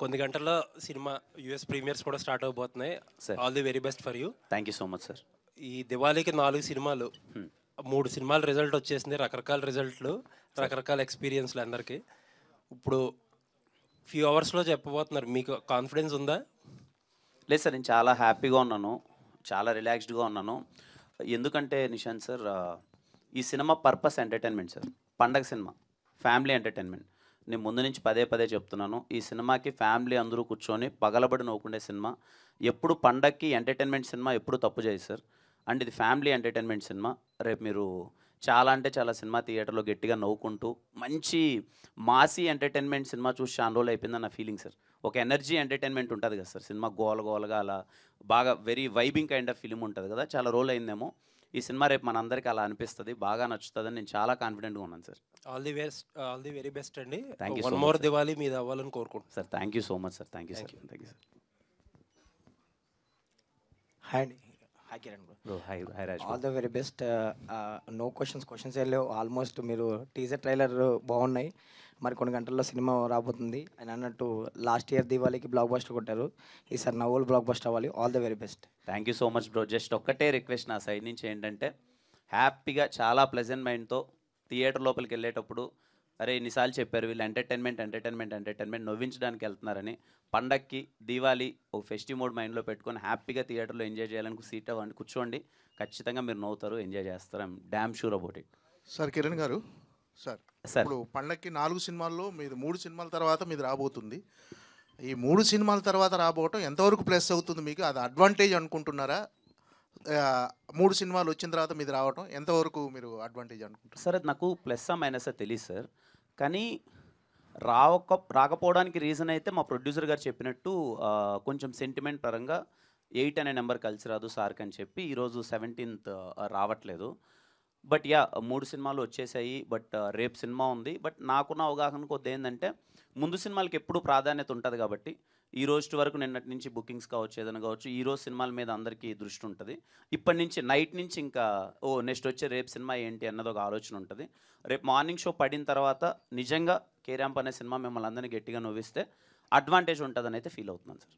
కొన్ని గంటల్లో cinema US premieres కూడా స్టార్ట్ అవబోతున్నాయి. Sir all the very best for you. Thank you so much sir. ఈ దివాళీకి 4 సినిమాలు, 3 సినిమాల రిజల్ట్ వచ్చేసింది. రకరకాల రిజల్ట్లు, రకరకాల ఎక్స్పీరియన్స్లు అందరికీ. ఇప్పుడు ఫ్యూ అవర్స్లో చెప్పబోతున్నారు. మీకు కాన్ఫిడెన్స్ ఉందా? లేదు సార్, నేను చాలా హ్యాపీగా ఉన్నాను, చాలా రిలాక్స్డ్గా ఉన్నాను. ఎందుకంటే నిశాంత్ సార్, ఈ సినిమా పర్పస్ ఎంటర్టైన్మెంట్ సార్. పండగ సినిమా, ఫ్యామిలీ ఎంటర్టైన్మెంట్. నేను ముందు నుంచి పదే పదే చెప్తున్నాను, ఈ సినిమాకి ఫ్యామిలీ అందరూ కూర్చొని పగలబడి నవ్వుకునే సినిమా. ఎప్పుడు పండగకి ఎంటర్టైన్మెంట్ సినిమా ఎప్పుడు తప్పు చేయదు సార్. అండ్ ఇది ఫ్యామిలీ ఎంటర్టైన్మెంట్ సినిమా. రేపు మీరు చాలా అంటే చాలా సినిమా థియేటర్లో గట్టిగా నవ్వుకుంటూ మంచి మాసీ ఎంటర్టైన్మెంట్ సినిమా చూసి చాలా రోజులు అయిపోయిందని నా ఫీలింగ్ సార్. ఒక ఎనర్జీ ఎంటర్టైన్మెంట్ ఉంటుంది కదా సార్, సినిమా గోల గోలగా అలా బాగా very vibing kind of film ఉంటుంది కదా, చాలా రోజులు అయిందేమో. ఈ సినిమా రేపు మనందరికీ అలా అనిపిస్తుంది, బాగా నచ్చుతుందని నేను చాలా కాన్ఫిడెంట్గా ఉన్నాను sir. All the very best అండి. Thank you one so more much Diwali మీద అవ్వాలని కోరుకుంటున్నాను sir. Thank you so much sir. Thank you sir. Thank you sir. Hi అండి. Hi Kiran bro. Bro hi. Hi Raj. All the very best. No questions ఏం లేవు. Almost మీరు teaser trailer బాగున్నాయి. మరి కొన్ని గంటల్లో సినిమా రాబోతుంది. ఆయన అన్నట్టు లాస్ట్ ఇయర్ దీవాళీకి బ్లాక్ బస్టర్ కొట్టారు, ఈసారి నవ్వులు బ్లాక్ బస్టర్ అవ్వాలి. All the very best. Thank you so much bro. Just ఒక్కటే రిక్వెస్ట్ నా సైడ్ నుంచి ఏంటంటే, హ్యాపీగా చాలా ప్లెజెంట్ మైండ్తో థియేటర్ లోపలికి వెళ్ళేటప్పుడు, అరే ఇన్నిసార్లు చెప్పారు వీళ్ళు ఎంటర్టైన్మెంట్ ఎంటర్టైన్మెంట్ ఎంటర్టైన్మెంట్ నవ్వించడానికి వెళ్తున్నారని, పండక్కి దీవాళీ ఒక ఫెస్టివ్ మోడ్ మైండ్లో పెట్టుకొని హ్యాపీగా థియేటర్లో ఎంజాయ్ చేయాలని సీట్ అవ్వండి, కూర్చోండి. ఖచ్చితంగా మీరు నవ్వుతారు, ఎంజాయ్ చేస్తారు. I'm damn sure about it. Sir Kiran garu, sir sir ఇప్పుడు పండక్కి 4 సినిమాల్లో మీది 3 సినిమాల తర్వాత మీది రాబోతుంది. ఈ 3 సినిమాల తర్వాత రాబోవటం ఎంతవరకు ప్లస్ అవుతుంది మీకు? అది అడ్వాంటేజ్ అనుకుంటున్నారా? 3 సినిమాలు వచ్చిన తర్వాత మీది రావటం ఎంతవరకు మీరు అడ్వాంటేజ్ అనుకుంటారు? సార్ అది నాకు ప్లస్సా మైనసా తెలియదు సార్. కానీ రాకపోవడానికి రీజన్ అయితే మా ప్రొడ్యూసర్ గారు చెప్పినట్టు కొంచెం సెంటిమెంట్ పరంగా 8 అనే నెంబర్ కలిసి రాదు సార్కి అని చెప్పి ఈరోజు 17th రావట్లేదు. బట్ యా 3 సినిమాలు వచ్చేసాయి. బట్ రేపు సినిమా ఉంది. బట్ నాకున్న అవగాహన కొద్ది ఏంటంటే, ముందు సినిమాలకి ఎప్పుడు ప్రాధాన్యత ఉంటుంది కాబట్టి ఈ రోజు వరకు నిన్నటి నుంచి బుకింగ్స్ కావచ్చు, ఏదైనా కావచ్చు, ఈ రోజు సినిమాల మీద అందరికీ దృష్టి ఉంటుంది. ఇప్పటి నుంచి నైట్ నుంచి ఇంకా నెక్స్ట్ వచ్చే రేపు సినిమా ఏంటి అన్నది ఒక ఆలోచన ఉంటుంది. రేపు మార్నింగ్ షో పడిన తర్వాత నిజంగా కేరాంప్ అనే సినిమా మిమ్మల్ని అందరినీ గట్టిగా నవ్విస్తే అడ్వాంటేజ్ ఉంటుందని అయితే ఫీల్ అవుతున్నాను సార్.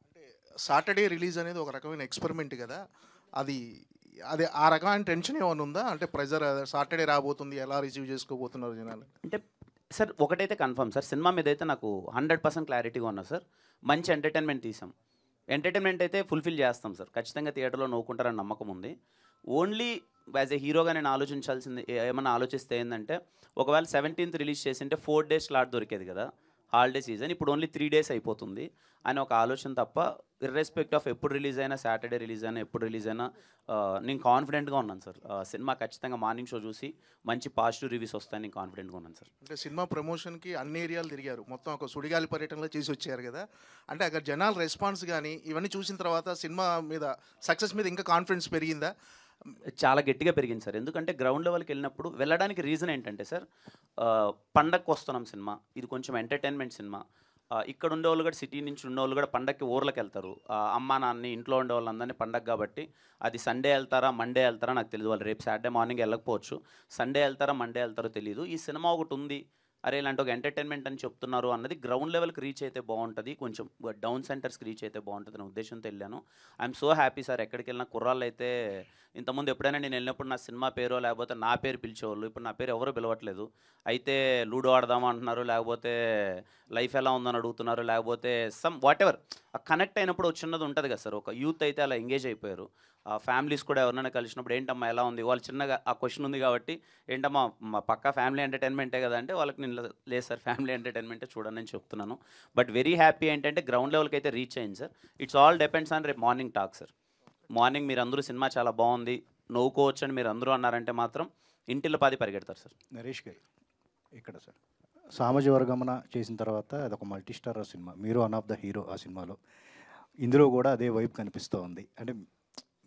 అంటే సాటర్డే రిలీజ్ అనేది ఒక రకమైన ఎక్స్పెరిమెంట్ కదా, అది అది ఆ రకమైన టెన్షన్ ఏమైనా ఉందా? అంటే ప్రెజర్, సాటర్డే రాబోతుంది, ఎలా రిసీవ్ చేసుకోబోతున్నారు జనాలు? అంటే సార్ ఒకటైతే కన్ఫర్మ్ సార్, సినిమా మీద అయితే నాకు 100% క్లారిటీగా ఉన్నా సార్. మంచి ఎంటర్టైన్మెంట్ తీసాం, ఎంటర్టైన్మెంట్ అయితే ఫుల్ఫిల్ చేస్తాం సార్. ఖచ్చితంగా థియేటర్లో నవ్వుకుంటారని నమ్మకం ఉంది. ఓన్లీ యాజ్ ఏ హీరోగా నేను ఆలోచించాల్సింది, ఏమన్నా ఆలోచిస్తే ఏంటంటే, ఒకవేళ 17th రిలీజ్ చేసింటే 4 days స్లాట్ దొరికేది కదా హాలిడే సీజన్, ఇప్పుడు ఓన్లీ 3 days అయిపోతుంది అని ఒక ఆలోచన తప్ప, ఇర్రెస్పెక్ట్ ఆఫ్ ఎప్పుడు రిలీజ్ అయినా, సాటర్డే రిలీజ్ అయినా, ఎప్పుడు రిలీజ్ అయినా నేను కాన్ఫిడెంట్గా ఉన్నాను సార్. సినిమా ఖచ్చితంగా మార్నింగ్ షో చూసి మంచి పాజిటివ్ రివ్యూస్ వస్తాయని నేను కాన్ఫిడెంట్గా ఉన్నాను సార్. అంటే సినిమా ప్రమోషన్కి అన్ని ఏరియాలు తిరిగారు, మొత్తం ఒక సుడిగాలి పర్యటనలో చేసి వచ్చారు కదా. అంటే అక్కడ జనాల రెస్పాన్స్ కానీ ఇవన్నీ చూసిన తర్వాత సినిమా మీద, సక్సెస్ మీద ఇంకా కాన్ఫిడెన్స్ పెరిగిందా? చాలా గట్టిగా పెరిగింది సార్. ఎందుకంటే గ్రౌండ్ లెవెల్కి వెళ్ళినప్పుడు వెళ్ళడానికి రీజన్ ఏంటంటే సార్, పండగకి వస్తున్నాం సినిమా, ఇది కొంచెం ఎంటర్టైన్మెంట్ సినిమా. ఇక్కడ ఉండేవాళ్ళు కూడా, సిటీ నుంచి ఉండేవాళ్ళు కూడా పండగకి ఊర్లకు వెళ్తారు. అమ్మ నాన్ని ఇంట్లో ఉండే వాళ్ళందరినీ పండగ కాబట్టి, అది సండే వెళ్తారా మండే వెళ్తారా నాకు తెలియదు. వాళ్ళు రేపు సాటర్డే మార్నింగ్ వెళ్ళకపోవచ్చు, సండే వెళ్తారా మండే వెళ్తారో తెలియదు. ఈ సినిమా ఒకటి ఉంది, అరే ఇలాంటి ఒక ఎంటర్టైన్మెంట్ అని చెప్తున్నారు అన్నది గ్రౌండ్ లెవెల్కి రీచ్ అయితే బాగుంటుంది, కొంచెం డౌన్ సెంటర్స్కి రీచ్ అయితే బాగుంటుంది అనే ఉద్దేశంతో వెళ్ళాను. I'm so happy sir. ఎక్కడికి వెళ్ళినా కుర్రాళ్ళు అయితే, ఇంతకుముందు ఎప్పుడైనా నేను వెళ్ళినప్పుడు నా సినిమా పేరో లేకపోతే నా పేరు పిలిచేవాళ్ళు, ఇప్పుడు నా పేరు ఎవరో పిలవట్లేదు. అయితే లూడో ఆడదామా అంటున్నారు, లేకపోతే లైఫ్ ఎలా ఉందని అడుగుతున్నారు, లేకపోతే సమ్ వాట్ ఎవర్. కనెక్ట్ అయినప్పుడు చిన్నది ఉంటుంది కదా సార్, ఒక యూత్ అయితే అలా ఎంగేజ్ అయిపోయారు. ఫ్యామిలీస్ కూడా ఎవరైనా కలిసినప్పుడు ఏంటమ్మా ఎలా ఉంది, వాళ్ళు చిన్నగా ఆ క్వశ్చన్ ఉంది కాబట్టి, ఏంటమ్మా మా పక్కా ఫ్యామిలీ ఎంటర్టైన్మెంటే కదా అంటే, వాళ్ళకి నేను లేదు సార్ ఫ్యామిలీ ఎంటర్టైన్మెంటే చూడండి అని చెప్తున్నాను. బట్ వెరీ హ్యాపీ ఏంటంటే గ్రౌండ్ లెవెల్కి అయితే రీచ్ అయింది sir. It's all depends on రేపు మార్నింగ్ టాక్ సార్. మార్నింగ్ మీరు అందరూ సినిమా చాలా బాగుంది నవ్వుకోవచ్చు అని మీరు అందరూ అన్నారంటే మాత్రం ఇంటిలో 10 పరిగెడతారు సార్. నరేష్ గారు ఇక్కడ సార్, సామాజిక వర్గమన చేసిన తర్వాత అదొక మల్టీ స్టార్ సినిమా, మీరు వన్ ఆఫ్ ద హీరో ఆ సినిమాలో. ఇందులో కూడా అదే వైపు కనిపిస్తూ ఉంది. అంటే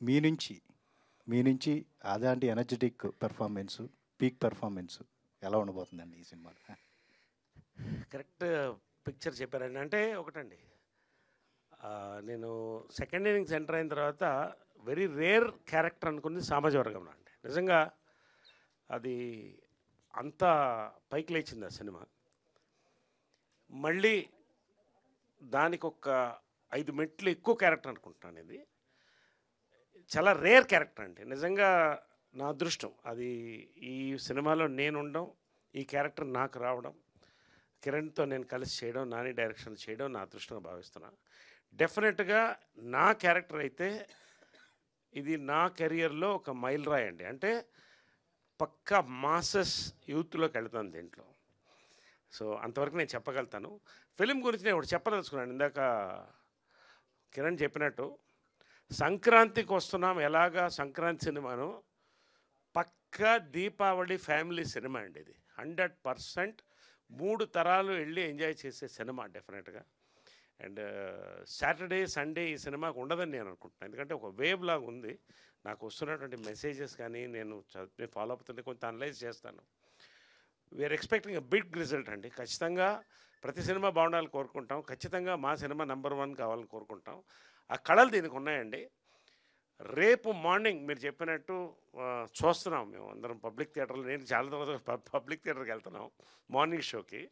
మీ నుంచి అలాంటి ఎనర్జెటిక్ పెర్ఫార్మెన్స్, పీక్ పెర్ఫార్మెన్స్ ఎలా ఉండబోతుందండి ఈ సినిమాలో? కరెక్ట్ పిక్చర్ చెప్పారండి. అంటే ఒకటండి, నేను సెకండ్ ఇన్నింగ్స్ ఎంటర్ అయిన తర్వాత వెరీ రేర్ క్యారెక్టర్ అనుకుంది సామాజిక వర్గంలో అండి. నిజంగా అది అంత పైకి లేచింది ఆ సినిమా. మళ్ళీ దానికి ఒక 5 మెట్లు ఎక్కువ క్యారెక్టర్ అనుకుంటున్నాను. ఇది చాలా రేర్ క్యారెక్టర్ అండి, నిజంగా నా అదృష్టం అది. ఈ సినిమాలో నేను ఉండడం, ఈ క్యారెక్టర్ నాకు రావడం, కిరణ్తో నేను కలిసి చేయడం, నాని డైరెక్షన్ చేయడం నా అదృష్టంగా భావిస్తున్నా. డెఫినెట్గా నా క్యారెక్టర్ అయితే ఇది నా కెరియర్లో ఒక మైల్ రాయి అండి. అంటే పక్కా మాసెస్ యూత్లోకి వెళ్తాను దీంట్లో. సో అంతవరకు నేను చెప్పగలుగుతాను. ఫిలిం గురించి నేను ఒకటి చెప్పదలుచుకున్నాను. ఇందాక కిరణ్ చెప్పినట్టు సంక్రాంతికి వస్తున్నాం, ఎలాగా సంక్రాంతి సినిమాను పక్కా దీపావళి ఫ్యామిలీ సినిమా అండి ఇది. 100% 3 తరాలు వెళ్ళి ఎంజాయ్ చేసే సినిమా డెఫినెట్గా. అండ్ సాటర్డే సండే ఈ సినిమాకు ఉండదని నేను అనుకుంటున్నాను. ఎందుకంటే ఒక వేవ్ లాగా ఉంది. నాకు వస్తున్నటువంటి మెసేజెస్ కానీ నేను ఫాలో అవుతుంటే కొంచెం అనలైజ్ చేస్తాను. వీఆర్ ఎక్స్పెక్టింగ్ బిగ్ రిజల్ట్ అండి. ఖచ్చితంగా ప్రతి సినిమా బాగుండాలని కోరుకుంటాం. ఖచ్చితంగా మా సినిమా నెంబర్ 1 కావాలని కోరుకుంటాం. ఆ కళలు దీనికి ఉన్నాయండి. రేపు మార్నింగ్ మీరు చెప్పినట్టు చూస్తున్నాం మేము అందరం పబ్లిక్ థియేటర్లో. నేను చాలా తర్వాత పబ్లిక్ థియేటర్కి వెళ్తున్నాం మార్నింగ్ షోకి.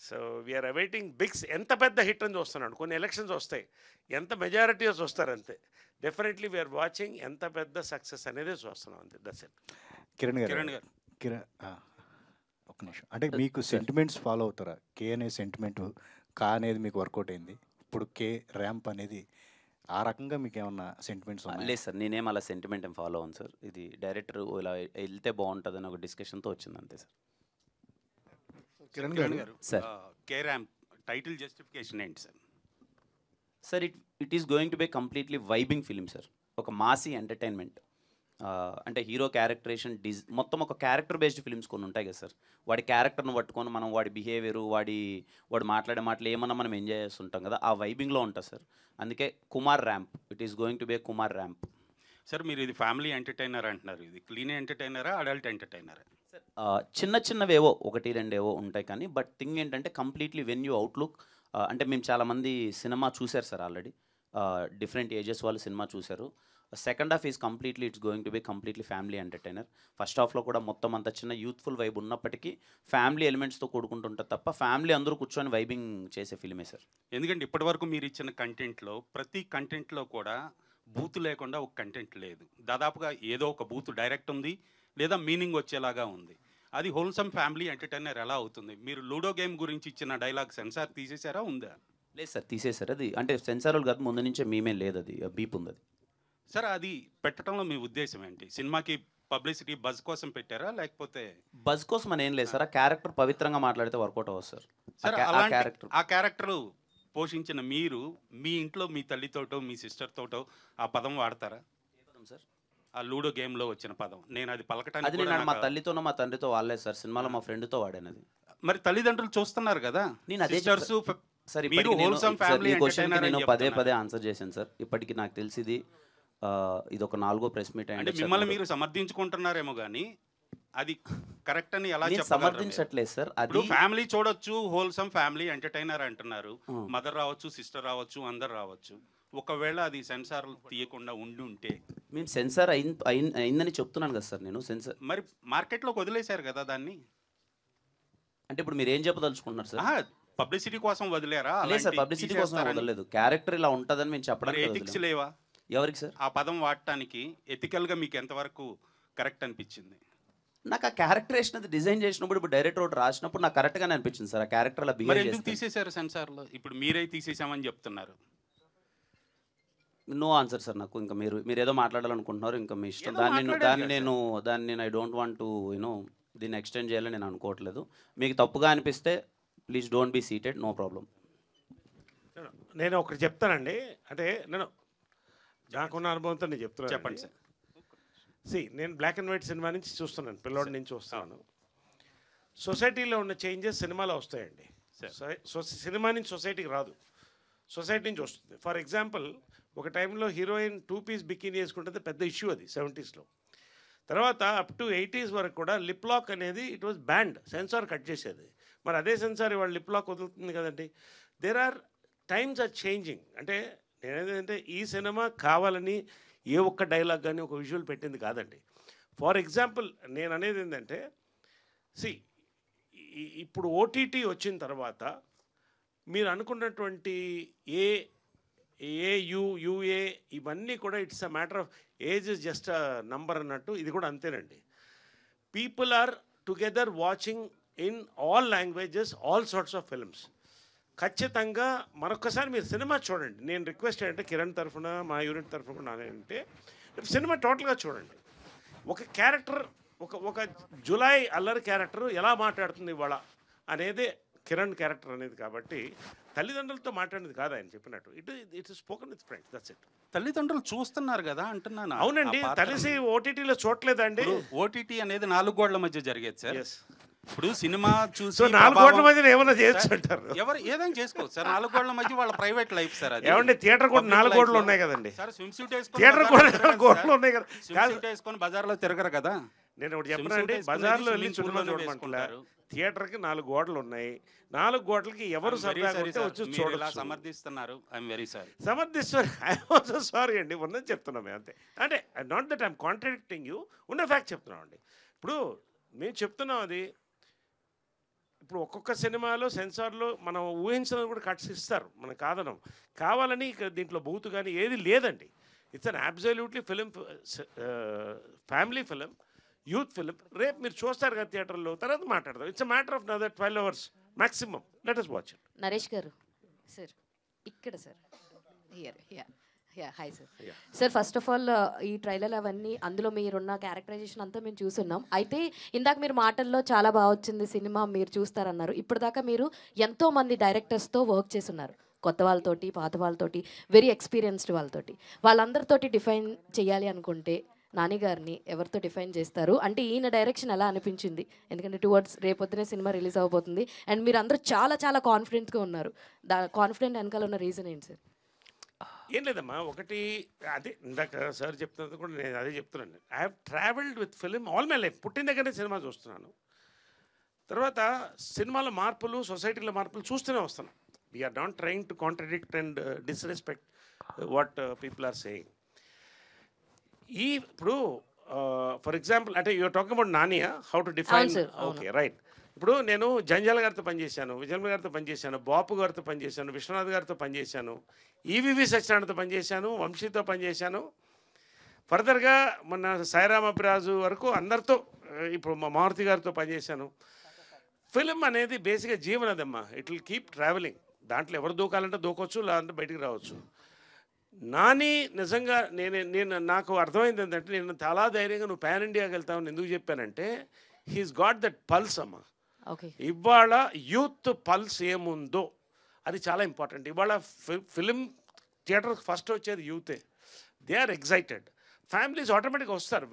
So we are awaiting bigs. ఎంత పెద్ద హిట్ అని చూస్తున్నాడు. కొన్ని ఎలక్షన్స్ వస్తాయి, ఎంత మెజారిటీస్ వస్తారు అంతే. డెఫినెట్లీ వీఆర్ వాచింగ్ ఎంత పెద్ద సక్సెస్ అనేది చూస్తున్నాం అంతే. That's it. కిరణ్ కిరణ్ గారు గారు ఒక్క నిమిషం. అంటే మీకు సెంటిమెంట్స్ ఫాలో అవుతారా? కే అనే సెంటిమెంట్ కా అనేది మీకు వర్కౌట్ అయింది, ఇప్పుడు కే ర్యాంప్ అనేది ఆ రకంగా మీకు ఏమన్నా సెంటిమెంట్స్ ఉన్నాయి? లేదు సార్, నేనేం అలా సెంటిమెంట్ ఏం ఫాలో అవును సార్. ఇది డైరెక్టర్ ఇలా వెళ్తే బాగుంటుందని ఒక డిస్కషన్తో వచ్చింది అంతే sir. Kiran Kiran garu garu sir. K ramp title justification ఏంటి sir? Sir it is going to be completely vibing film sir. ఒక మాసీ ఎంటర్టైన్మెంట్. అంటే హీరో క్యారెక్టరేషన్ మొత్తం ఒక క్యారెక్టర్ బేస్డ్ ఫిలిమ్స్ కొన్ని ఉంటాయి కదా సార్. వాడి క్యారెక్టర్ను పట్టుకొని మనం వాడి బిహేవియరు, వాడు మాట్లాడే మాటలు ఏమన్నా మనం ఎంజాయ్ చేస్తుంటాం కదా, ఆ వైబింగ్లో ఉంటుంది సార్. అందుకే Kumar ramp. It is going to B Kumar ramp. Sir మీరు ఇది ఫ్యామిలీ ఎంటర్టైనర్ అంటున్నారు, ఇది క్లీన్ ఎంటర్టైనరా అడల్ట్ ఎంటర్టైనరా? చిన్న చిన్నవేవో 1-2 ఉంటాయి కానీ బట్ థింగ్ ఏంటంటే కంప్లీట్లీ వెన్ యూ అవుట్లుక్. అంటే మేము చాలామంది సినిమా చూశారు సార్ ఆల్రెడీ. డిఫరెంట్ ఏజెస్ వాళ్ళు సినిమా చూశారు. Second half is completely it's going to be completely family entertainer. First హాఫ్లో కూడా మొత్తం అంత చిన్న యూత్ఫుల్ వైబ్ ఉన్నప్పటికీ ఫ్యామిలీ ఎలిమెంట్స్తో కూడుకుంటుంటుంది తప్ప ఫ్యామిలీ అందరూ కూర్చొని వైబింగ్ చేసే ఫిల్మే సార్. ఎందుకంటే ఇప్పటివరకు మీరు ఇచ్చిన కంటెంట్లో ప్రతి కంటెంట్లో కూడా బూత్ లేకుండా ఒక కంటెంట్ లేదు. దాదాపుగా ఏదో ఒక బూత్ డైరెక్ట్ ఉంది లేదా మీనింగ్ వచ్చేలాగా ఉంది. అది హోల్సమ్ ఫ్యామిలీ ఎంటర్టైనర్ ఎలా అవుతుంది? మీరు లూడో గేమ్ గురించి ఇచ్చిన డైలాగ్ సెన్సార్ తీసేసారా, ఉందా? లేదు సార్, తీసేశారు. అది అంటే సెన్సార్ వాళ్ళు కాదు, ముందు నుంచే మేమే లేదు, అది బీప్ ఉంది. అది సార్ అది పెట్టడంలో మీ ఉద్దేశం ఏంటి? సినిమాకి పబ్లిసిటీ బజ్ కోసం పెట్టారా లేకపోతే? బజ్ కోసం అని ఏం లేదు సార్. ఆ క్యారెక్టర్ పవిత్రంగా మాట్లాడితే వర్కౌట్ అవ్వదు సార్. సార్ ఆ క్యారెక్టర్ ఆ క్యారెక్టర్ పోషించిన మీరు మీ ఇంట్లో మీ తల్లితోటో మీ సిస్టర్తోటో ఆ పదం వాడతారా సార్? ఆ లూడో గేమ్లో వచ్చిన పదం నేను అది అది పలకటానికి నేను కూడా మా తల్లితోనో మా తండ్రితో వాడలేదు సార్. సినిమాలో మా ఫ్రెండ్తో వాడాను అది. మరి తల్లిదండ్రులు చూస్తున్నారు కదా. నేను అదే సిస్టర్స్ సార్. మీరు wholesome family entertainer అని నేను పదే చెప్తున్నారు. ఆన్సర్ చేశాను సార్. ఇప్పటికి నాకు తెలిసింది ఇది ఒక 4వ ప్రెస్ మీట్ అంటే అయింది. మిమ్మల్ని మీరు సమర్థించుకుంటున్నారేమో కానీ అది కరెక్ట్ అని ఎలా చెప్పగలరు? సమర్థించట్లేదు సార్. అది ఫ్యామిలీ చూడొచ్చు, హోల్సమ్ ఫ్యామిలీ ఎంటర్టైనర్ అంటున్నారు. మదర్ రావచ్చు, సిస్టర్ రావచ్చు, అందరు రావచ్చు. ఒకవేళ అది సెన్సార్ తీయకుండా ఉంటే మేము సెన్సార్ అయిందని చెప్తున్నాను కదా సార్. నేను సెన్సార్ మరి మార్కెట్లోకి వదిలేశారు కదా దాన్ని. అంటే ఇప్పుడు మీరు ఏం చెప్పదలుచుకుంటున్నారు సార్? పబ్లిసిటీ కోసం వదిలేరా? లేదు సార్, పబ్లిసిటీ కోసం వదలలేదు. క్యారెక్టర్ ఇలా ఉంటుందని మేము చెప్పడానికి ఎథిక్స్ లేవా ఎవరికి సార్? ఆ పదం వాడటానికి ఎథికల్గా మీకు ఎంతవరకు కరెక్ట్ అనిపించింది? నాకు ఆ క్యారెక్టరేషన్ అది డిజైన్ చేసినప్పుడు, ఇప్పుడు డైరెక్టర్ ఒకటి రాసినప్పుడు నాకు కరెక్ట్గానే అనిపించింది సార్. ఆ క్యారెక్టర్ అలా మరి బిహేవ్ ఎందుకు చేస్తే. తీసేశారు సెన్సార్లో? ఇప్పుడు మీరే తీసేసామని చెప్తున్నారు. No answer sir. నాకు ఇంకా మీరు ఏదో మాట్లాడాలనుకుంటున్నారు, ఇంకా మీ ఇష్టం. ఏదో దాన్ని మాట్లాడారు నేను ఐ డోంట్ వాంట్ టు దీన్ని ఎక్స్టెండ్ చేయాలని నేను అనుకోవట్లేదు. మీకు తప్పుగా అనిపిస్తే please don't be seated, no problem. నేను ఒకటి చెప్తానండి. అంటే నేను నాకున్న అనుభవంతో నేను చెప్తున్నాను. చెప్పండి సార్. నేను బ్లాక్ అండ్ వైట్ సినిమా నుంచి చూస్తున్నాను, పిల్లోడి నుంచి చూస్తున్నాను. సొసైటీలో ఉన్న చేంజెస్ సినిమాలో వస్తాయండి. సినిమా నుంచి సొసైటీకి రాదు, సొసైటీ నుంచి వస్తుంది. ఫర్ ఎగ్జాంపుల్, ఒక టైంలో హీరోయిన్ 2 పీస్ బికినీ వేసుకుంటే పెద్ద ఇష్యూ అది 70s. తర్వాత అప్ టు 80s వరకు కూడా లిప్ లాక్ అనేది it was banned. Censor cut చేసేది. మరి అదే సెన్సార్ ఇవాళ లిప్ లాక్ వదులుతుంది కదండి. There are times are changing. అంటే నేనేంటంటే ఈ సినిమా కావాలని ఏ ఒక్క డైలాగ్ కానీ ఒక విజువల్ పెట్టింది కాదండి. ఫర్ ఎగ్జాంపుల్ నేను అనేది ఏంటంటే ఇప్పుడు ఓటీటీ వచ్చిన తర్వాత మీరు అనుకున్నటువంటి ఏ యుఏ ఇవన్నీ కూడా it's a matter of age is just a number అన్నట్టు ఇది కూడా అంతేనండి. People are together watching in all languages all sorts of films. ఖచ్చితంగా మరొకసారి మీరు సినిమా చూడండి. నేను రిక్వెస్ట్ ఏంటంటే కిరణ్ తరఫున మా యూనిట్ తరఫున కూడా నానేంటే సినిమా టోటల్గా చూడండి. ఒక క్యారెక్టర్ ఒక జులై అల్లరి క్యారెక్టర్ ఎలా మాట్లాడుతుంది ఇవాళ అనేది కిరణ్ క్యారెక్టర్ అనేది. కాబట్టి తల్లిదండ్రులతో మాట్లాడేది కాదు ఆయన చెప్పినట్టు. It spoken with friends, that's it. తల్లిదండ్రులు చూస్తున్నారు కదా అంటున్నాను. అవునండి, తెలిసి ఓటీటీలో చూడలేదండి. ఓటీటీ అనేది 4 గోడల మధ్య జరిగేది సార్. ఇప్పుడు సినిమా చూసి 4 గోడల మధ్య ఏమైనా చేయొచ్చు అంటారు. ఎవరు ఏదైనా చేసుకోవచ్చు సార్. 4 గోడల మధ్య వాళ్ళ ప్రైవేట్ లైఫ్ సార్. అది ఏమండి, థియేటర్ కూడా 4 గోడలు ఉన్నాయి కదండి సార్. స్విమ్ సూట్ థియేటర్ కూడా 4 గోడలు ఉన్నాయి కదా. స్విమ్ సూట్ వేసుకొని బజార్లో తిరగరు కదా. నేను ఒకటి చెప్పనండి, బజార్లో వెళ్ళి సినిమా చూడమంటారు. థియేటర్కి 4 గోడలు ఉన్నాయి. 4 గోడలకి ఎవరు సరదాగా వచ్చి చూడాలి. సమర్థిస్తున్నారు. I'm very sorry. సమర్థిస్తారు. ఐఎమ్ ఆల్సో సారీ అండి. ఉన్నది చెప్తున్నాం అంతే. అంటే not that I'm contradicting you, ఉన్న ఫ్యాక్ట్ చెప్తున్నాం అండి. ఇప్పుడు మేము చెప్తున్నాం అది. ఇప్పుడు ఒక్కొక్క సినిమాలో సెన్సార్లో మనం ఊహించినది కూడా కట్స్ ఇస్తారు, మనం కాదనం. కావాలని దీంట్లో బూతు కానీ ఏది లేదండి. It's an absolutely film, family film, youth film. రేపు మీరు చూస్తారు కదా థియేటర్లో, తర్వాత మాట్లాడదాం. It's a matter of another 12 hours maximum. Let us watch it. Naresh గారు సార్ ఇక్కడ sir here hi sir. Sir first of all ఈ ట్రైలర్ అవన్నీ అందులో మీరున్న క్యారెక్టరైజేషన్ అంతా మేము చూస్తున్నాం. అయితే ఇందాక మీరు మాటల్లో చాలా బాగా వచ్చింది సినిమా, మీరు చూస్తారన్నారు. ఇప్పటిదాకా మీరు ఎంతోమంది డైరెక్టర్స్తో వర్క్ చేస్తున్నారు, కొత్త వాళ్ళతోటి పాత వాళ్ళతోటి వెరీ ఎక్స్పీరియన్స్డ్ వాళ్ళతోటి. వాళ్ళందరితోటి డిఫైన్ చేయాలి అనుకుంటే నాని గారిని ఎవరితో డిఫైన్ చేస్తారు? అంటే ఈయన డైరెక్షన్ ఎలా అనిపించింది? ఎందుకంటే టువర్డ్స్ రేపొద్దునే సినిమా రిలీజ్ అవబోతుంది అండ్ మీరు అందరూ చాలా చాలా కాన్ఫిడెంట్గా ఉన్నారు. కాన్ఫిడెంట్ వెనకాల ఉన్న రీజన్ ఏంటి సార్? ఏం లేదమ్మా, ఒకటి అదే ఇందాక సార్ చెప్తున్నది కూడా నేను అదే చెప్తున్నాను. I have travelled with film all my life. పుట్టిన దగ్గరనే సినిమా చూస్తున్నాను. తర్వాత సినిమాల మార్పులు, సొసైటీలో మార్పులు చూస్తూనే వస్తున్నాం. We are not trying to contradict and disrespect what people are saying. ఇప్పుడు ఫర్ ఎగ్జాంపుల్ అంటే యూఆర్ టాకింగ్ అబౌట్ నానియా, how to define. Okay right. ఇప్పుడు నేను జంజాల గారితో పనిచేశాను, విజయమ్మ గారితో పనిచేశాను, బాపు గారితో పనిచేశాను, విశ్వనాథ్ గారితో పనిచేశాను, ఈవీవి సత్యనారాయణతో పనిచేశాను, వంశీతో పనిచేశాను. ఫర్దర్గా మొన్న సాయిరామ్ అభిరాజు వరకు అందరితో, ఇప్పుడు మా మారుతి గారితో పనిచేశాను. ఫిలిం అనేది బేసిక్గా జీవనదమ్మా. It will keep travelling. దాంట్లో ఎవరు దూకాలంటే దూకొచ్చు, లేదంటే బయటికి రావచ్చు. నాని నిజంగా నేను నాకు అర్థమైంది ఏంటంటే, నేను చాలా ధైర్యంగా నువ్వు పాన్ ఇండియాకి వెళ్తామని ఎందుకు చెప్పానంటే, హీస్ గాట్ దట్ పల్స్ అమ్మ. ఇవాళ యూత్ పల్స్ ఏముందో అది చాలా ఇంపార్టెంట్. ఇవాళ ఫిలిం థియేటర్ ఫస్ట్ వచ్చేది యూతే. They are excited. ఫ్యామిలీస్ ఆటోమేటిక్గా వస్తారు.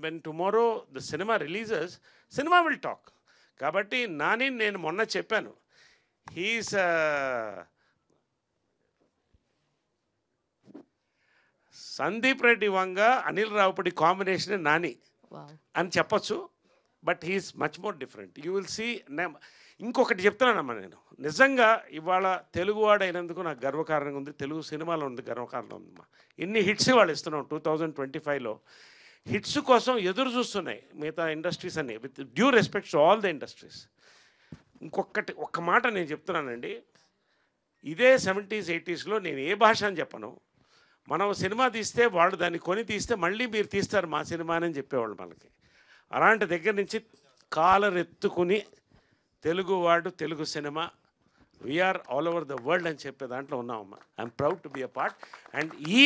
When tomorrow the cinema releases, cinema will talk. కాబట్టి నాని నేను మొన్న చెప్పాను, హీస్ సందీప్ రెడ్డి వంగ అనిల్ రావుపడి కాంబినేషన్ నాని అని చెప్పచ్చు. But he is much more different. You will see. ఇంకొకటి చెప్తున్నానమ్మా, నేను నిజంగా ఇవాళ తెలుగువాడైనందుకు నాకు గర్వకారణంగా ఉంది. తెలుగు సినిమాలో ఉంది గర్వకారణం ఉందమ్మా. ఇన్ని హిట్స్ వాళ్ళు ఇస్తున్నాం 2025లో. హిట్స్ కోసం ఎదురు చూస్తున్నాయి మిగతా ఇండస్ట్రీస్ అన్ని, with due respect to all the industries. ఒక్క మాట నేను చెప్తున్నానండి, ఇదే 70s 80sలో నేను ఏ భాష అని చెప్పను, మనం సినిమా తీస్తే వాళ్ళు దాన్ని కొని తీస్తే మళ్ళీ మీరు తీస్తారు మా సినిమా అని చెప్పేవాళ్ళు మనకి. అలాంటి దగ్గర నుంచి కాలర్ ఎత్తుకుని తెలుగువాడు, Telugu cinema, we are all over the world అని చెప్పే దాంట్లో ఉన్నామమ్మా. I'm proud to be a part. And ఈ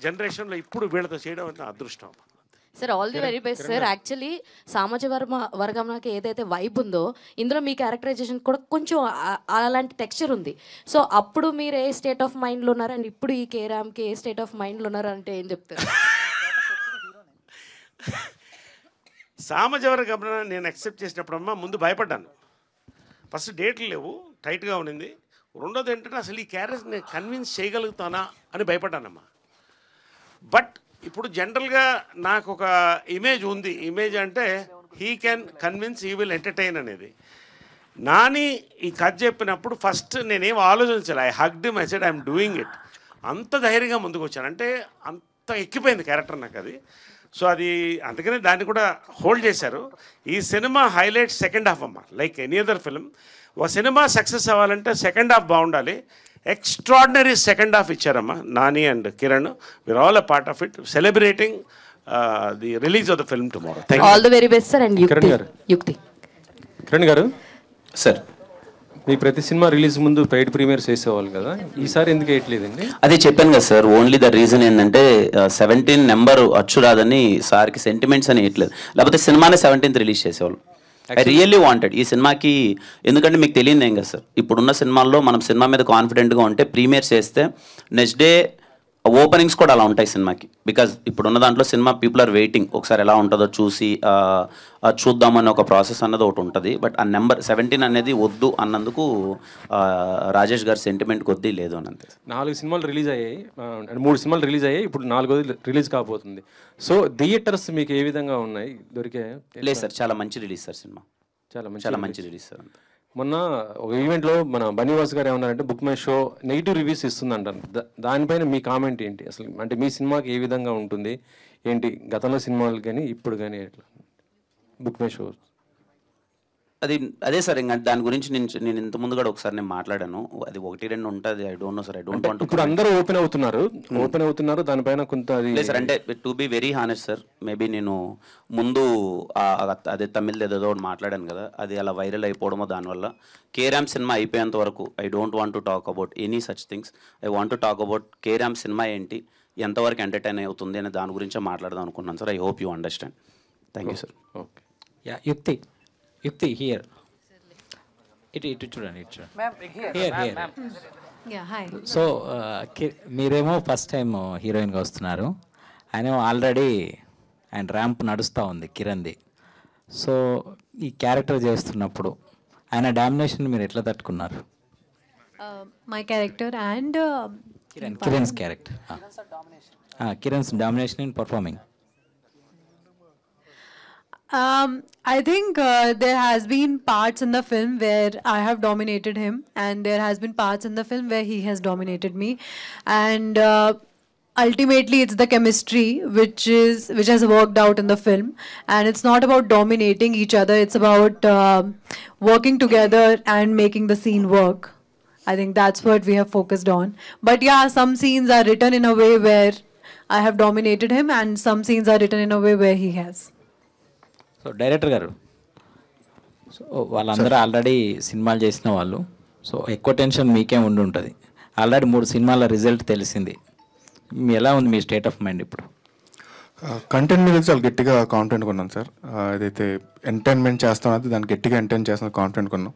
జనరేషన్లో ఇప్పుడు వీళ్ళతో చేయడం అంటే అదృష్టం. Sir all the very best sir. Actually సామాజ వర్గంకి ఏదైతే వైబ్ ఉందో ఇందులో మీ క్యారెక్టరైజేషన్ కూడా కొంచెం అలాంటి టెక్స్చర్ ఉంది. సో అప్పుడు మీరు ఏ స్టేట్ ఆఫ్ మైండ్లో ఉన్నారు అండ్ ఇప్పుడు ఈ కేరామ్కి ఏ స్టేట్ ఆఫ్ మైండ్లో ఉన్నారు అంటే ఏం చెప్తారు? సామాజ వర్గం నేను యాక్సెప్ట్ చేసినప్పుడమ్మా ముందు భయపడ్డాను. ఫస్ట్ డేట్లు లేవు, టైట్గా ఉన్నింది. రెండోది ఏంటంటే అసలు ఈ క్యారెక్టర్ నేను కన్విన్స్ చేయగలుగుతానా అని భయపడ్డానమ్మా. బట్ ఇప్పుడు జనరల్గా నాకు ఒక ఇమేజ్ ఉంది. ఇమేజ్ అంటే he can convince, he will entertain అనేది. నాని ఈ కథ చెప్పినప్పుడు ఫస్ట్ నేనేం ఆలోచించాలి. I hugged him, I said I'm doing it. అంత ధైర్యంగా ముందుకు వచ్చాను. అంటే అంత ఎక్కిపోయింది క్యారెక్టర్ నాకు అది. సో అది అందుకనే దాన్ని కూడా హోల్డ్ చేశారు. ఈ సినిమా హైలైట్ సెకండ్ హాఫ్ అమ్మ, లైక్ ఎనీ అదర్ ఫిలిం. ఒక సినిమా సక్సెస్ అవ్వాలంటే సెకండ్ హాఫ్ బాగుండాలి. ఎక్స్ట్రాడినరీ సెకండ్ హాఫ్ ఇచ్చారమ్మా Nani and Kiran. We are all a part of it, celebrating the release of the film tomorrow. All the very best sir. And Yukti Kiran garu sir, మీ ప్రతి cinema release ముందు paid premieres వేసేవాళ్ళు కదా, ఈసారి ఎందుకు వేయట్లేదండి? అదే చెప్పాను కదా సార్, ఓన్లీ ద రీజన్ ఏంటంటే 17 నెంబర్ అచ్చు రాదని సార్కి సెంటిమెంట్స్ అని వేయట్లేదు, లేకపోతే సినిమానే 17th రిలీజ్ చేసేవాళ్ళు. ఐ రియల్లీ వాంటెడ్ ఈ సినిమాకి, ఎందుకంటే మీకు తెలియదు ఏం కదా సార్, ఇప్పుడున్న సినిమాల్లో మనం సినిమా మీద కాన్ఫిడెంట్గా ఉంటే ప్రీమియర్స్ చేస్తే నెక్స్ట్ డే ఓపెనింగ్స్ కూడా అలా ఉంటాయి సినిమాకి. బికాజ్ ఇప్పుడున్న దాంట్లో సినిమా పీపుల్ ఆర్ వెయిటింగ్, ఒకసారి ఎలా ఉంటుందో చూసి చూద్దామని ఒక ప్రాసెస్ అన్నది ఒకటి ఉంటుంది. బట్ ఆ నెంబర్ 17 అనేది వద్దు అన్నందుకు రాజేష్ గారి సెంటిమెంట్ కొద్దీ లేదు అని అంతే. 4 సినిమాలు రిలీజ్ అయ్యాయి, 3 సినిమాలు రిలీజ్ అయ్యాయి, ఇప్పుడు 4వ రిలీజ్ కాబోతుంది. సో థియేటర్స్ మీకు ఏ విధంగా ఉన్నాయి, దొరికే? లేదు సార్, చాలా మంచి రిలీజ్ సార్ సినిమా, చాలా మంచి రిలీజ్ సార్. మొన్న ఒక ఈవెంట్లో మన బనీవాస్ గారు ఏమన్నారంటే Book My Show negative reviews ఇస్తుందంటారు, దానిపైన మీ కామెంట్ ఏంటి అసలు? అంటే మీ సినిమాకి ఏ విధంగా ఉంటుంది ఏంటి, గతంలో సినిమాలు కానీ ఇప్పుడు కానీ ఎట్లా బుక్ మై షో? అదే సార్, ఇంకా దాని గురించి నేను ఇంత ముందు కూడా ఒకసారి నేను మాట్లాడాను, అది 1-2 ఉంటుంది. I don't know sir, I don't want. ఇప్పుడు అందరూ ఓపెన్ అవుతున్నారు దానిపైన కొంత లేదు సార్. అంటే to be very honest sir, maybe నేను ముందు అదే తమిళ్ ఏదో ఒకటి మాట్లాడాను కదా, అది అలా వైరల్ అయిపోవడమో దానివల్ల కేరామ్ సినిమా అయిపోయేంత వరకు I don't want to talk about any such things. I want to talk about carrom cinema ఏంటి, ఎంతవరకు ఎంటర్టైన్ అవుతుంది అనే దాని గురించే మాట్లాడదాం అనుకున్నాను sir. I hope you understand. Thank you sir. Okay. Yeah, యుక్తి హియర్, ఇటు చూడండి, హియర్. సో మీరేమో ఫస్ట్ టైం హీరోయిన్గా వస్తున్నారు, ఆయనేమో ఆల్రెడీ ఆయన ర్యాంప్ నడుస్తూ ఉంది కిరణ్ది. సో ఈ క్యారెక్టర్ చేస్తున్నప్పుడు ఆయన డామినేషన్ మీరు ఎట్లా తట్టుకున్నారు? My character and Kiran's character, Kiran's domination in performing. I think there has been parts in the film where I have dominated him, and there has been parts in the film where he has dominated me, and ultimately it's the chemistry which has worked out in the film, and it's not about dominating each other, it's about working together and making the scene work. I think that's what we have focused on. But yeah, some scenes are written in a way where I have dominated him, and some scenes are written in a way where he has. So director గారు, so వాళ్ళందరూ already సినిమాలు చేసిన వాళ్ళు, so ఎక్కువ tension మీకే ఉండి ఉంటుంది. Already 3 సినిమాల రిజల్ట్ తెలిసింది, ఎలా ఉంది మీ స్టేట్ ఆఫ్ మైండ్ ఇప్పుడు? కంటెంట్ మీద చాలా గట్టిగా కాన్ఫిడెంట్గా ఉన్నాను సార్. ఏదైతే ఎంటర్టైన్మెంట్ చేస్తామో అది దాన్ని గట్టిగా ఎంటర్టైన్ చేస్తున్న కాన్ఫిడెంట్గా ఉన్నాం.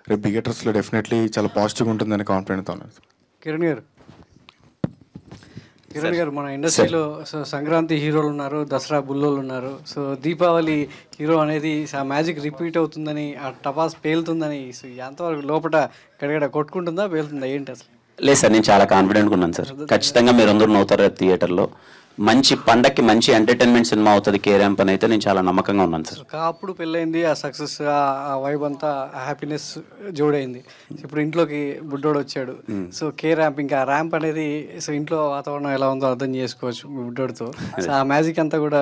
రేపు థియేటర్స్లో డెఫినెట్లీ చాలా పాజిటివ్గా ఉంటుందని కాన్ఫిడెంట్తో ఉన్నాను సార్. కిరణ్ గారు, మన ఇండస్ట్రీలో సంక్రాంతి హీరోలు ఉన్నారు, దసరా బుల్లోలు ఉన్నారు. సో దీపావళి హీరో అనేది ఆ మ్యాజిక్ రిపీట్ అవుతుందని, ఆ టపాస్ పేలుతుందని, సో ఎంతవరకు లోపల గడగడ కొట్టుకుంటుందా, పేలుతుందా, ఏంటి అసలు? లేదు సార్, నేను చాలా కాన్ఫిడెంట్గా ఉన్నాను సార్. ఖచ్చితంగా మీరు అందరూ నవ్వుతారు రేపు థియేటర్లో. మంచి పండక్కి మంచి ఎంటర్టైన్మెంట్ సినిమా అవుతుంది కేరాంప్ అని అయితే నేను చాలా నమ్మకంగా ఉన్నాను సార్. అప్పుడు పెళ్ళైంది, ఆ సక్సెస్, ఆ వైబ్ అంతా, ఆ హ్యాపీనెస్ జోడైంది. ఇప్పుడు ఇంట్లోకి బుడ్డోడు వచ్చాడు. సో ర్యాంప్, ఇంకా ర్యాంప్ అనేది, సో ఇంట్లో వాతావరణం ఎలా ఉందో అర్థం చేసుకోవచ్చు బుడ్డోడితో. సో ఆ మ్యాజిక్ అంతా కూడా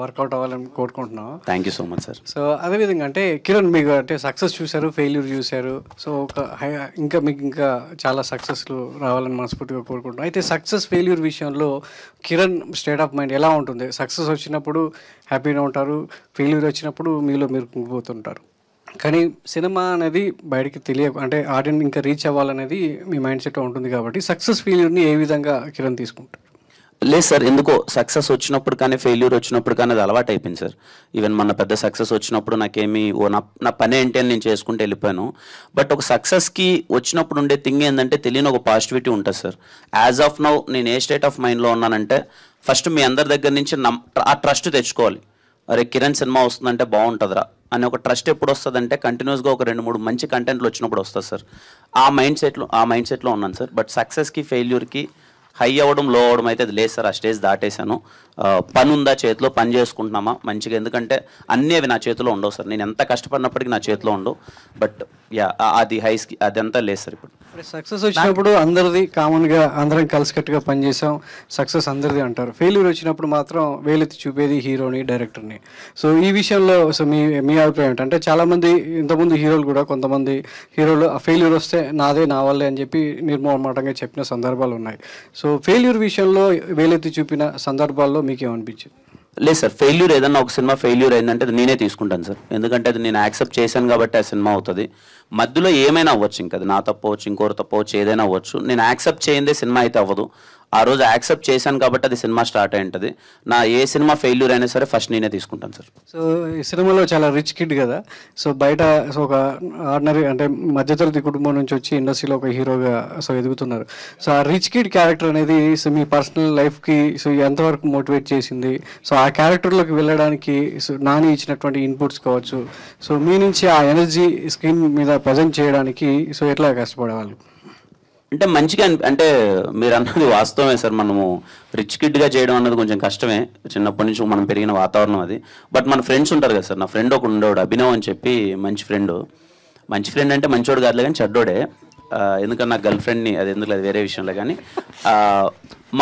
వర్కౌట్ అవ్వాలని కోరుకుంటున్నాం. Thank you so much sir. So అదేవిధంగా అంటే కిరణ్, మీకు అంటే సక్సెస్ చూశారు, ఫెయిల్యూర్ చూశారు. సో మీకు ఇంకా చాలా సక్సెస్లు రావాలని మనస్ఫూర్తిగా కోరుకుంటున్నాం. అయితే సక్సెస్ ఫెయిల్యూర్ విషయంలో కిరణ్ స్టేట్ ఆఫ్ మైండ్ ఎలా ఉంటుంది? సక్సెస్ వచ్చినప్పుడు హ్యాపీగా ఉంటారు, ఫెయిల్యూర్ వచ్చినప్పుడు మీరు కుంగిపోతుంటారు. కానీ సినిమా అనేది బయటికి అంటే ఆడియన్స్ ఇంకా రీచ్ అవ్వాలనేది మీ మైండ్ సెట్ ఉంటుంది. కాబట్టి సక్సెస్ ఫెయిల్యూర్ని ఏ విధంగా కిరణ్ తీసుకుంటారు? లేదు సార్, ఎందుకో సక్సెస్ వచ్చినప్పుడు కానీ ఫెయిల్యూర్ వచ్చినప్పుడు కానీ అది అలవాటు అయిపోయింది సార్. ఈవెన్ మన పెద్ద సక్సెస్ వచ్చినప్పుడు నాకేమి నా పని ఏంటి అని నేను చేసుకుంటూ వెళ్ళిపోయాను. బట్ ఒక సక్సెస్కి వచ్చినప్పుడు ఉండే థింగ్ ఏంటంటే తెలియని ఒక పాజిటివిటీ ఉంటుంది సార్. యాజ్ ఆఫ్ నౌ నేను ఏ స్టేట్ ఆఫ్ మైండ్లో ఉన్నానంటే, ఫస్ట్ మీ అందరి దగ్గర నుంచి ఆ ట్రస్ట్ తెచ్చుకోవాలి. అరే కిరణ్ సినిమా వస్తుందంటే బాగుంటుందిరా అని ఒక ట్రస్ట్ ఎప్పుడు వస్తుందంటే కంటిన్యూస్గా ఒక 2-3 మంచి కంటెంట్లు వచ్చినప్పుడు వస్తుంది సార్. ఆ మైండ్ సెట్లో ఉన్నాను సార్. బట్ సక్సెస్కి ఫెయిల్యూర్కి హై అవ్వడం లో అవ్వడం అయితే అది లేదు సార్. ఆ స్టేజ్ దాటేశాను. పని ఉందా చేతిలో, పని చేసుకుంటున్నామా మంచిగా, ఎందుకంటే అన్నీ అవి నా చేతిలో ఉండవు సార్. నేను ఎంత కష్టపడినప్పటికీ నా చేతిలో ఉండవు. బట్ యా అది అదంతా లేదు సార్. ఇప్పుడు సక్సెస్ వచ్చినప్పుడు అందరిది కామన్గా అందరం కలిసికట్టుగా పనిచేసాం, సక్సెస్ అందరిది అంటారు. ఫెయిల్యూర్ వచ్చినప్పుడు మాత్రం వేలెత్తి చూపేది హీరోని, డైరెక్టర్ని. సో ఈ విషయంలో సో మీ అభిప్రాయం ఏంటంటే చాలామంది ఇంతకుముందు హీరోలు కూడా కొంతమంది హీరోలు ఆ ఫెయిల్యూర్ వస్తే నాదే నా వల్లే అని చెప్పి నిర్మోహమాటంగా చెప్పిన సందర్భాలు ఉన్నాయి. సో ఫెయిల్యూర్ విషయంలో వేలెత్తి చూపిన సందర్భాల్లో మీకేమనిపించింది? లేదు సార్, ఫెయిల్యూర్ ఏదన్నా ఒక సినిమా ఫెయిల్యూర్ అయిందంటే అది నేనే తీసుకుంటాను సార్. ఎందుకంటే అది నేను యాక్సెప్ట్ చేశాను కాబట్టి ఆ సినిమా అవుతుంది. మధ్యలో ఏమైనా అవ్వచ్చు, ఇంకా అది నా తప్పవచ్చు, ఇంకోరు తప్పవచ్చు, ఏదైనా అవ్వచ్చు. నేను యాక్సెప్ట్ చేయందే సినిమా అయితే అవ్వదు. ఆ రోజు యాక్సెప్ట్ చేశాను కాబట్టి అది సినిమా స్టార్ట్ అయి ఉంటుంది. నా ఏ సినిమా ఫెయిల్యూర్ అయినా సరే ఫస్ట్ నేనే తీసుకుంటాను సార్. సో ఈ సినిమాలో చాలా రిచ్ కిడ్ కదా, సో బయట సో ఒక ఆర్డినరీ అంటే మధ్యతరగతి కుటుంబం నుంచి వచ్చి ఇండస్ట్రీలో ఒక హీరోగా సో ఎదుగుతున్నారు. సో ఆ రిచ్ కిడ్ క్యారెక్టర్ అనేది సో మీ పర్సనల్ లైఫ్కి సో ఎంతవరకు మోటివేట్ చేసింది? సో ఆ క్యారెక్టర్లోకి వెళ్ళడానికి సో నాని ఇచ్చినటువంటి ఇన్పుట్స్ కావచ్చు, సో మీ నుంచి ఆ ఎనర్జీ స్క్రీన్ మీద ప్రజెంట్ చేయడానికి సో ఎట్లా కష్టపడేవాళ్ళు? అంటే మంచిగా అంటే మీరు అన్నది వాస్తవమే సార్. మనము రిచ్ కిడ్గా చేయడం అన్నది కొంచెం కష్టమే, చిన్నప్పటి నుంచి మనం పెరిగిన వాతావరణం అది. బట్ మన ఫ్రెండ్స్ ఉంటారు కదా సార్. నా ఫ్రెండ్ ఒకడు ఉండేవాడు, అభినవ్ అని చెప్పి, మంచి ఫ్రెండ్ అంటే మంచోడు కాదులే కానీ చెడ్డోడే. ఎందుకన్నా నాకు గర్ల్ ఫ్రెండ్ని, అది ఎందుకు లేదు వేరే విషయంలో. కానీ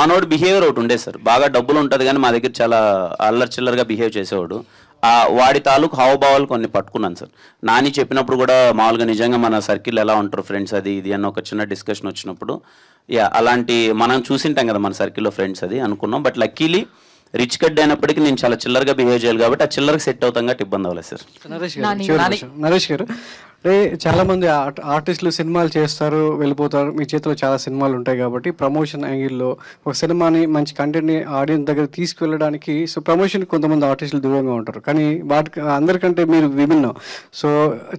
మనోడు బిహేవియర్ ఒకటి ఉండేది సార్. బాగా డబ్బులు ఉంటుంది కానీ మా దగ్గర చాలా అల్లరి చిల్లరగా బిహేవ్ చేసేవాడు. వాడి తాలూకు హావభావాలు కొన్ని పట్టుకున్నాను సార్. నాని చెప్పినప్పుడు కూడా మామూలుగా నిజంగా మన సర్కిల్ ఎలా ఉంటారు ఫ్రెండ్స్ అది ఇది అన్న ఒక చిన్న డిస్కషన్ వచ్చినప్పుడు అలాంటి మనం చూసింటాం కదా మన సర్కిల్లో ఫ్రెండ్స్ అది అనుకున్నాం. బట్ లక్కీలీ రిచ్ కడ్ అయినప్పటికీ నేను చాలా చిల్లరగా బిహేవ్ చేయాలి కాబట్టి ఆ చిల్లరకి సెట్ అవుతాం కాబట్టి ఇబ్బంది అవ్వలేదు సార్. నరేష్ గారు, అంటే చాలామంది ఆర్టిస్టులు సినిమాలు చేస్తారు, వెళ్ళిపోతారు. మీ చేతిలో చాలా సినిమాలు ఉంటాయి కాబట్టి ప్రమోషన్ యాంగిల్లో ఒక సినిమాని మంచి కంటెంట్ని ఆడియన్స్ దగ్గర తీసుకువెళ్ళడానికి సో ప్రమోషన్ కొంతమంది ఆర్టిస్టులు దూరంగా ఉంటారు. కానీ వాటికి అందరికంటే మీరు విభిన్నం. సో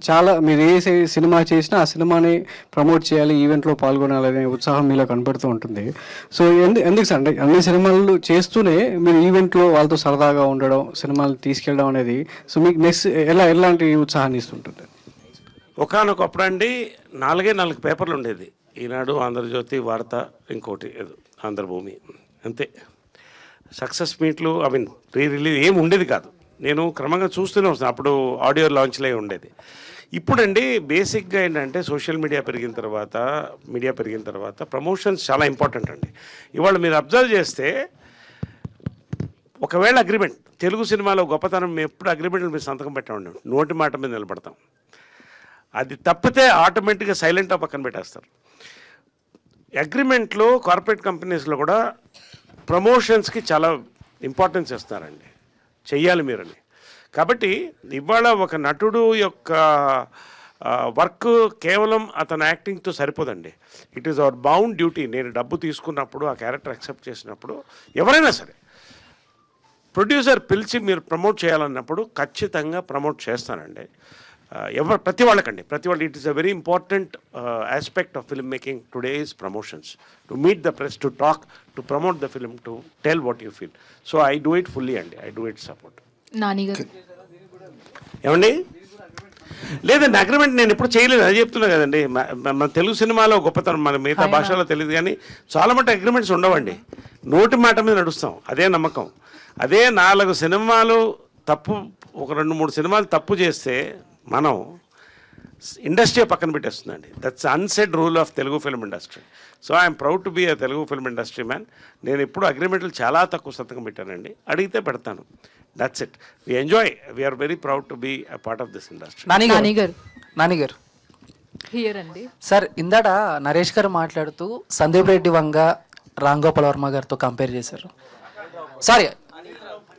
చాలా మీరు ఏ సినిమా చేసినా ఆ సినిమాని ప్రమోట్ చేయాలి, ఈవెంట్లో పాల్గొనాలనే ఉత్సాహం మీలో కనపడుతూ ఉంటుంది. సో ఎందుకు సార్, అంటే అన్ని సినిమాలు చేస్తూనే మీరు ఈవెంట్లో వాళ్ళతో సరదాగా ఉండడం, సినిమాలు తీసుకెళ్ళడం అనేది సో మీకు నెక్స్ట్ ఎలాంటి ఉత్సాహాన్ని ఇస్తుంటుంది? ఒకనొకప్పుడు అండి 4 పేపర్లు ఉండేది. ఈనాడు, ఆంధ్రజ్యోతి, వార్త, ఇంకోటి ఏదో ఆంధ్రభూమి, అంతే. సక్సెస్ మీట్లు ప్రీ రిలీజ్ ఏమి ఉండేది కాదు. నేను క్రమంగా చూస్తూనే వస్తాను. అప్పుడు ఆడియో లాంచ్లే ఉండేది. ఇప్పుడండి బేసిక్గా ఏంటంటే సోషల్ మీడియా పెరిగిన తర్వాత ప్రమోషన్స్ చాలా ఇంపార్టెంట్ అండి. ఇవాళ మీరు అబ్జర్వ్ చేస్తే ఒకవేళ అగ్రిమెంట్, తెలుగు సినిమాలో గొప్పతనం ఎప్పుడు అగ్రిమెంట్లు మీరు సంతకం పెట్టండి, నోటి మాట మీద నిలబడతాం. అది తప్పితే ఆటోమేటిక్గా సైలెంట్గా పక్కన పెట్టేస్తారు. అగ్రిమెంట్లో కార్పొరేట్ కంపెనీస్లో కూడా ప్రమోషన్స్కి చాలా ఇంపార్టెన్స్ ఇస్తున్నారండి, చెయ్యాలి మీరని. కాబట్టి ఇవాళ ఒక నటుడు యొక్క వర్క్ కేవలం అతని యాక్టింగ్తో సరిపోదండి. It is our bound duty. నేను డబ్బు తీసుకున్నప్పుడు, ఆ క్యారెక్టర్ యాక్సెప్ట్ చేసినప్పుడు, ఎవరైనా సరే ప్రొడ్యూసర్ పిలిచి మీరు ప్రమోట్ చేయాలన్నప్పుడు ఖచ్చితంగా ప్రమోట్ చేస్తానండి. ప్రతి వాళ్ళకండి, it is a very important aspect of film making today is promotions. To meet the press, to talk, to promote the film, to tell what you feel. So I do it fully అండి, I do it support. ఏమండి లేదండి, agreement నేను ఎప్పుడు చేయలేదు, అది చెప్తున్నా కదండి. మన తెలుగు సినిమాలో గొప్పతనం, మన మిగతా భాషలో తెలియదు కానీ చాలా మటు అగ్రిమెంట్స్ ఉండవండి. నోటి మాట మీద నడుస్తాం, అదే నమ్మకం. అదే 4 సినిమాలు తప్పు, ఒక 2-3 సినిమాలు తప్పు చేస్తే మనం ఇండస్ట్రీ పక్కన పెట్టేస్తుందండి. That's unsaid rule of Telugu film industry. So I'm proud to be a Telugu film industry man. నేను ఎప్పుడు అగ్రిమెంట్లు చాలా తక్కువ సంతకం పెట్టానండి, అడిగితే పెడతాను. That's it. We enjoy, we are very proud to be a part of this industry. Nani garu sir, ఇందాక నరేష్ గారు మాట్లాడుతూ సందీప్ రెడ్డి వంగ రామ్ గోపాల్ వర్మ గారితో కంపేర్ చేశారు, సారీ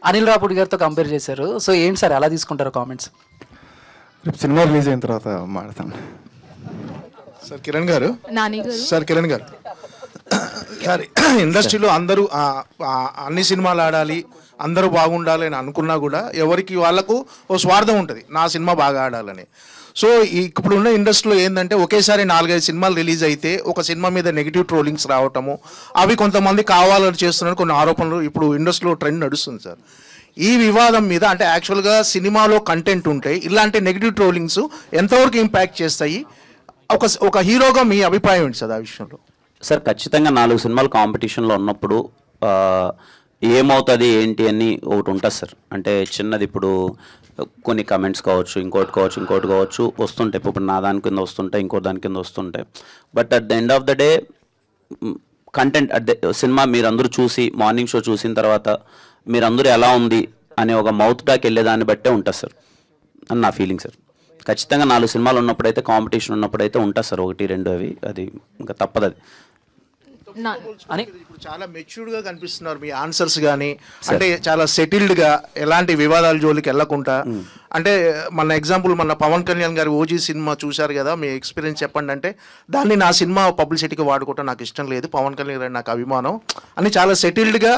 అనిల్ రాపుడి గారితో కంపేర్ చేశారు. సో ఏంటి సార్ అలా తీసుకుంటారు కామెంట్స్? రేపు సినిమా రిలీజ్ అయిన తర్వాత మాట్లాడతాను. సార్ కిరణ్ గారు, ఇండస్ట్రీలో అందరూ అన్ని సినిమాలు ఆడాలి, అందరూ బాగుండాలి అని అనుకున్నా కూడా ఎవరికి వాళ్ళకు ఓ స్వార్థం ఉంటుంది, నా సినిమా బాగా ఆడాలని. సో ఇప్పుడు ఉన్న ఇండస్ట్రీలో ఏంటంటే ఒకేసారి 4-5 సినిమాలు రిలీజ్ అయితే ఒక సినిమా మీద నెగిటివ్ ట్రోలింగ్స్ రావటము, అవి కొంతమంది కావాలని చేస్తున్నారు కొన్ని ఆరోపణలు ఇప్పుడు ఇండస్ట్రీలో ట్రెండ్ నడుస్తుంది సార్. ఈ వివాదం మీద అంటే యాక్చువల్గా సినిమాలో కంటెంట్ ఉంటే ఇలాంటి నెగిటివ్ ట్రోలింగ్స్ ఎంతవరకు ఇంపాక్ట్ చేస్తాయి? ఒక హీరోగా మీ అభిప్రాయం ఏంటి సార్ ఆ విషయంలో? సార్ ఖచ్చితంగా 4 సినిమాలు కాంపిటీషన్లో ఉన్నప్పుడు ఏమవుతుంది ఏంటి అని ఒకటి ఉంటుంది సార్. అంటే చిన్నది ఇప్పుడు కొన్ని కమెంట్స్ కావచ్చు, ఇంకోటి కావచ్చు వస్తుంటాయి. ఇప్పుడు నా దాని కింద వస్తుంటాయి, ఇంకో దాని కింద వస్తుంటాయి. But at the end of the day content cinema మీరందరూ చూసి మార్నింగ్ షో చూసిన తర్వాత మీరందరూ ఎలా ఉంది అనే ఒక మౌత్ టాక్ వెళ్ళేదాన్ని బట్టే ఉంటుంది సార్ అని నా ఫీలింగ్ సార్. ఖచ్చితంగా 4 సినిమాలు ఉన్నప్పుడైతే, కాంపిటీషన్ ఉన్నప్పుడైతే ఉంటుంది సార్ 1, 2 అవి. అది ఇంకా తప్పదు. అది ఇప్పుడు చాలా మెచ్యూర్డ్గా కనిపిస్తున్నారు మీ ఆన్సర్స్ కానీ, అంటే చాలా సెటిల్డ్గా ఎలాంటి వివాదాల జోలికి వెళ్ళకుండా. అంటే మన ఎగ్జాంపుల్ మన పవన్ కళ్యాణ్ గారి ఓజీ సినిమా చూశారు కదా, మీ ఎక్స్పీరియన్స్ చెప్పండి అంటే దాన్ని నా సినిమా పబ్లిసిటీకి వాడుకోవటం నాకు ఇష్టం లేదు, పవన్ కళ్యాణ్ గారు నాకు అభిమానం అని చాలా సెటిల్డ్గా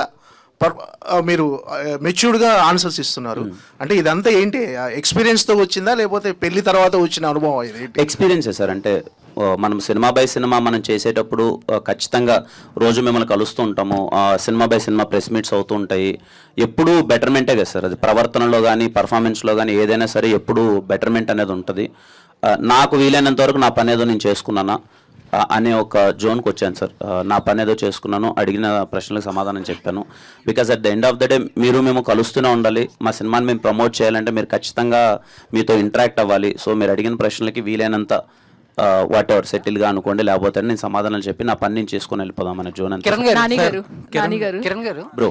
మీరు మెచ్యూర్డ్గా ఆన్సర్స్ ఇస్తున్నారు. అంటే ఇదంతా ఏంటి, ఎక్స్పీరియన్స్తో వచ్చిందా లేకపోతే పెళ్లి తర్వాత వచ్చిన అనుభవం? ఇది ఎక్స్పీరియన్సే సార్. అంటే మనం సినిమా బై సినిమా మనం చేసేటప్పుడు ఖచ్చితంగా రోజు మిమ్మల్ని కలుస్తూ ఉంటాము. Cinema by cinema press meets అవుతూ ఉంటాయి. ఎప్పుడూ బెటర్మెంటే కదా సార్. అది ప్రవర్తనలో కానీ పర్ఫార్మెన్స్లో కానీ ఏదైనా సరే ఎప్పుడూ బెటర్మెంట్ అనేది ఉంటుంది. నాకు వీలైనంత వరకు నా పని ఏదో నేను చేసుకున్నానా అనే ఒక జోన్కి వచ్చాను సార్. నా పని ఏదో చేసుకున్నాను, అడిగిన ప్రశ్నలకు సమాధానం చెప్పాను. Because at the end of the day మేము కలుస్తూనే ఉండాలి. మా సినిమాని మేము ప్రమోట్ చేయాలంటే మీరు ఖచ్చితంగా మీతో ఇంటరాక్ట్ అవ్వాలి. సో మీరు అడిగిన ప్రశ్నలకి వీలైనంత వాట్ ఎవర్ సెటిల్గా అనుకోండి, లేకపోతే నేను సమాధానాలు చెప్పి నా పని నేను చేసుకుని వెళ్ళిపోదామనే జోన్. కిరణ్ గారు బ్రో,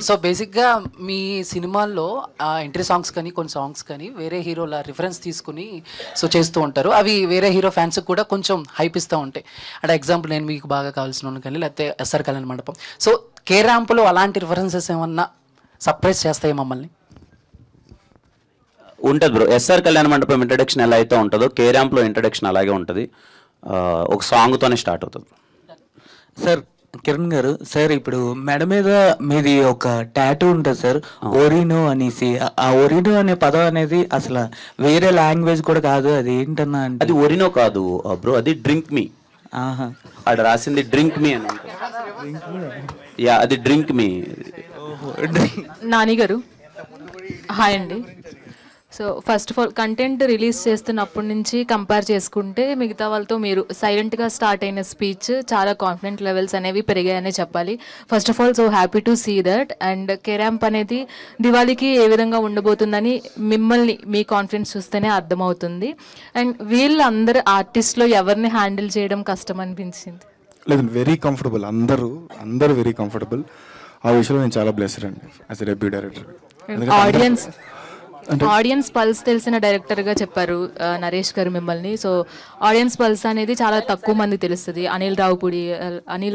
సో బేసిక్గా మీ సినిమాల్లో ఎంట్రీ సాంగ్స్ కానీ కొన్ని సాంగ్స్ కానీ వేరే హీరోల రిఫరెన్స్ తీసుకుని సో చేస్తూ ఉంటారు. అవి వేరే హీరో ఫ్యాన్స్ కూడా కొంచెం హైప్ ఇస్తూ ఉంటాయి. అంటే ఎగ్జాంపుల్ నేను మీకు బాగా కావాల్సిన కానీ, లేకపోతే ఎస్ఆర్ కళ్యాణ మండపం. సో కే ర్యాంప్లో అలాంటి రిఫరెన్సెస్ ఏమన్నా సర్ప్రైజ్ చేస్తాయి మమ్మల్ని? ఉంటుంది బ్రో. ఎస్ఆర్ కళ్యాణ మండపం ఇంట్రడక్షన్ ఎలా అయితే ఉంటుందో కే ర్యాంప్లో ఇంట్రడక్షన్ అలాగే ఉంటుంది. ఒక సాంగ్తోనే స్టార్ట్ అవుతుంది. సార్ కిరణ్ గారు, సార్ ఇప్పుడు మెడ మీద మీది ఒక టాటూ ఉంటుంది సార్, ఒరినో అనేసి. ఆ ఒరినో అనే పదం అనేది అసలు వేరే లాంగ్వేజ్ కూడా కాదు, అది ఏంటన్నా అంటే అది ఒరినో కాదు బ్రో, అది డ్రింక్ మీ. అక్కడ రాసింది డ్రింక్ మీ అని. యా, అది డ్రింక్ మీ. నాని గారు హాయ్ అండి. So first of all content release చేస్తున్నప్పటి నుంచి కంపేర్ చేసుకుంటే మిగతా వాళ్ళతో మీరు సైలెంట్గా స్టార్ట్ అయిన స్పీచ్ చాలా కాన్ఫిడెంట్ లెవెల్స్ అనేవి పెరిగాయనే చెప్పాలి. First of all so happy to see that. And K ramp అనేది దివాళీకి ఏ విధంగా ఉండబోతుందని మిమ్మల్ని మీ కాన్ఫిడెన్స్ చూస్తేనే అర్థమవుతుంది. అండ్ వీళ్ళందరూ ఆర్టిస్ట్లో ఎవరిని హ్యాండిల్ చేయడం కష్టం అనిపించింది? లేదు, వెరీ కంఫర్టబుల్. అందరూ వెరీ కంఫర్టబుల్. ఆ విషయంలో నేను చాలా బ్లెస్డ్ అండి as a debut director. Audience pulse తెలిసిన డైరెక్టర్గా చెప్పారు నరేష్ గారు మిమ్మల్ని. సో ఆడియన్స్ పల్స్ అనేది చాలా తక్కువ మంది తెలుస్తుంది, అనిల్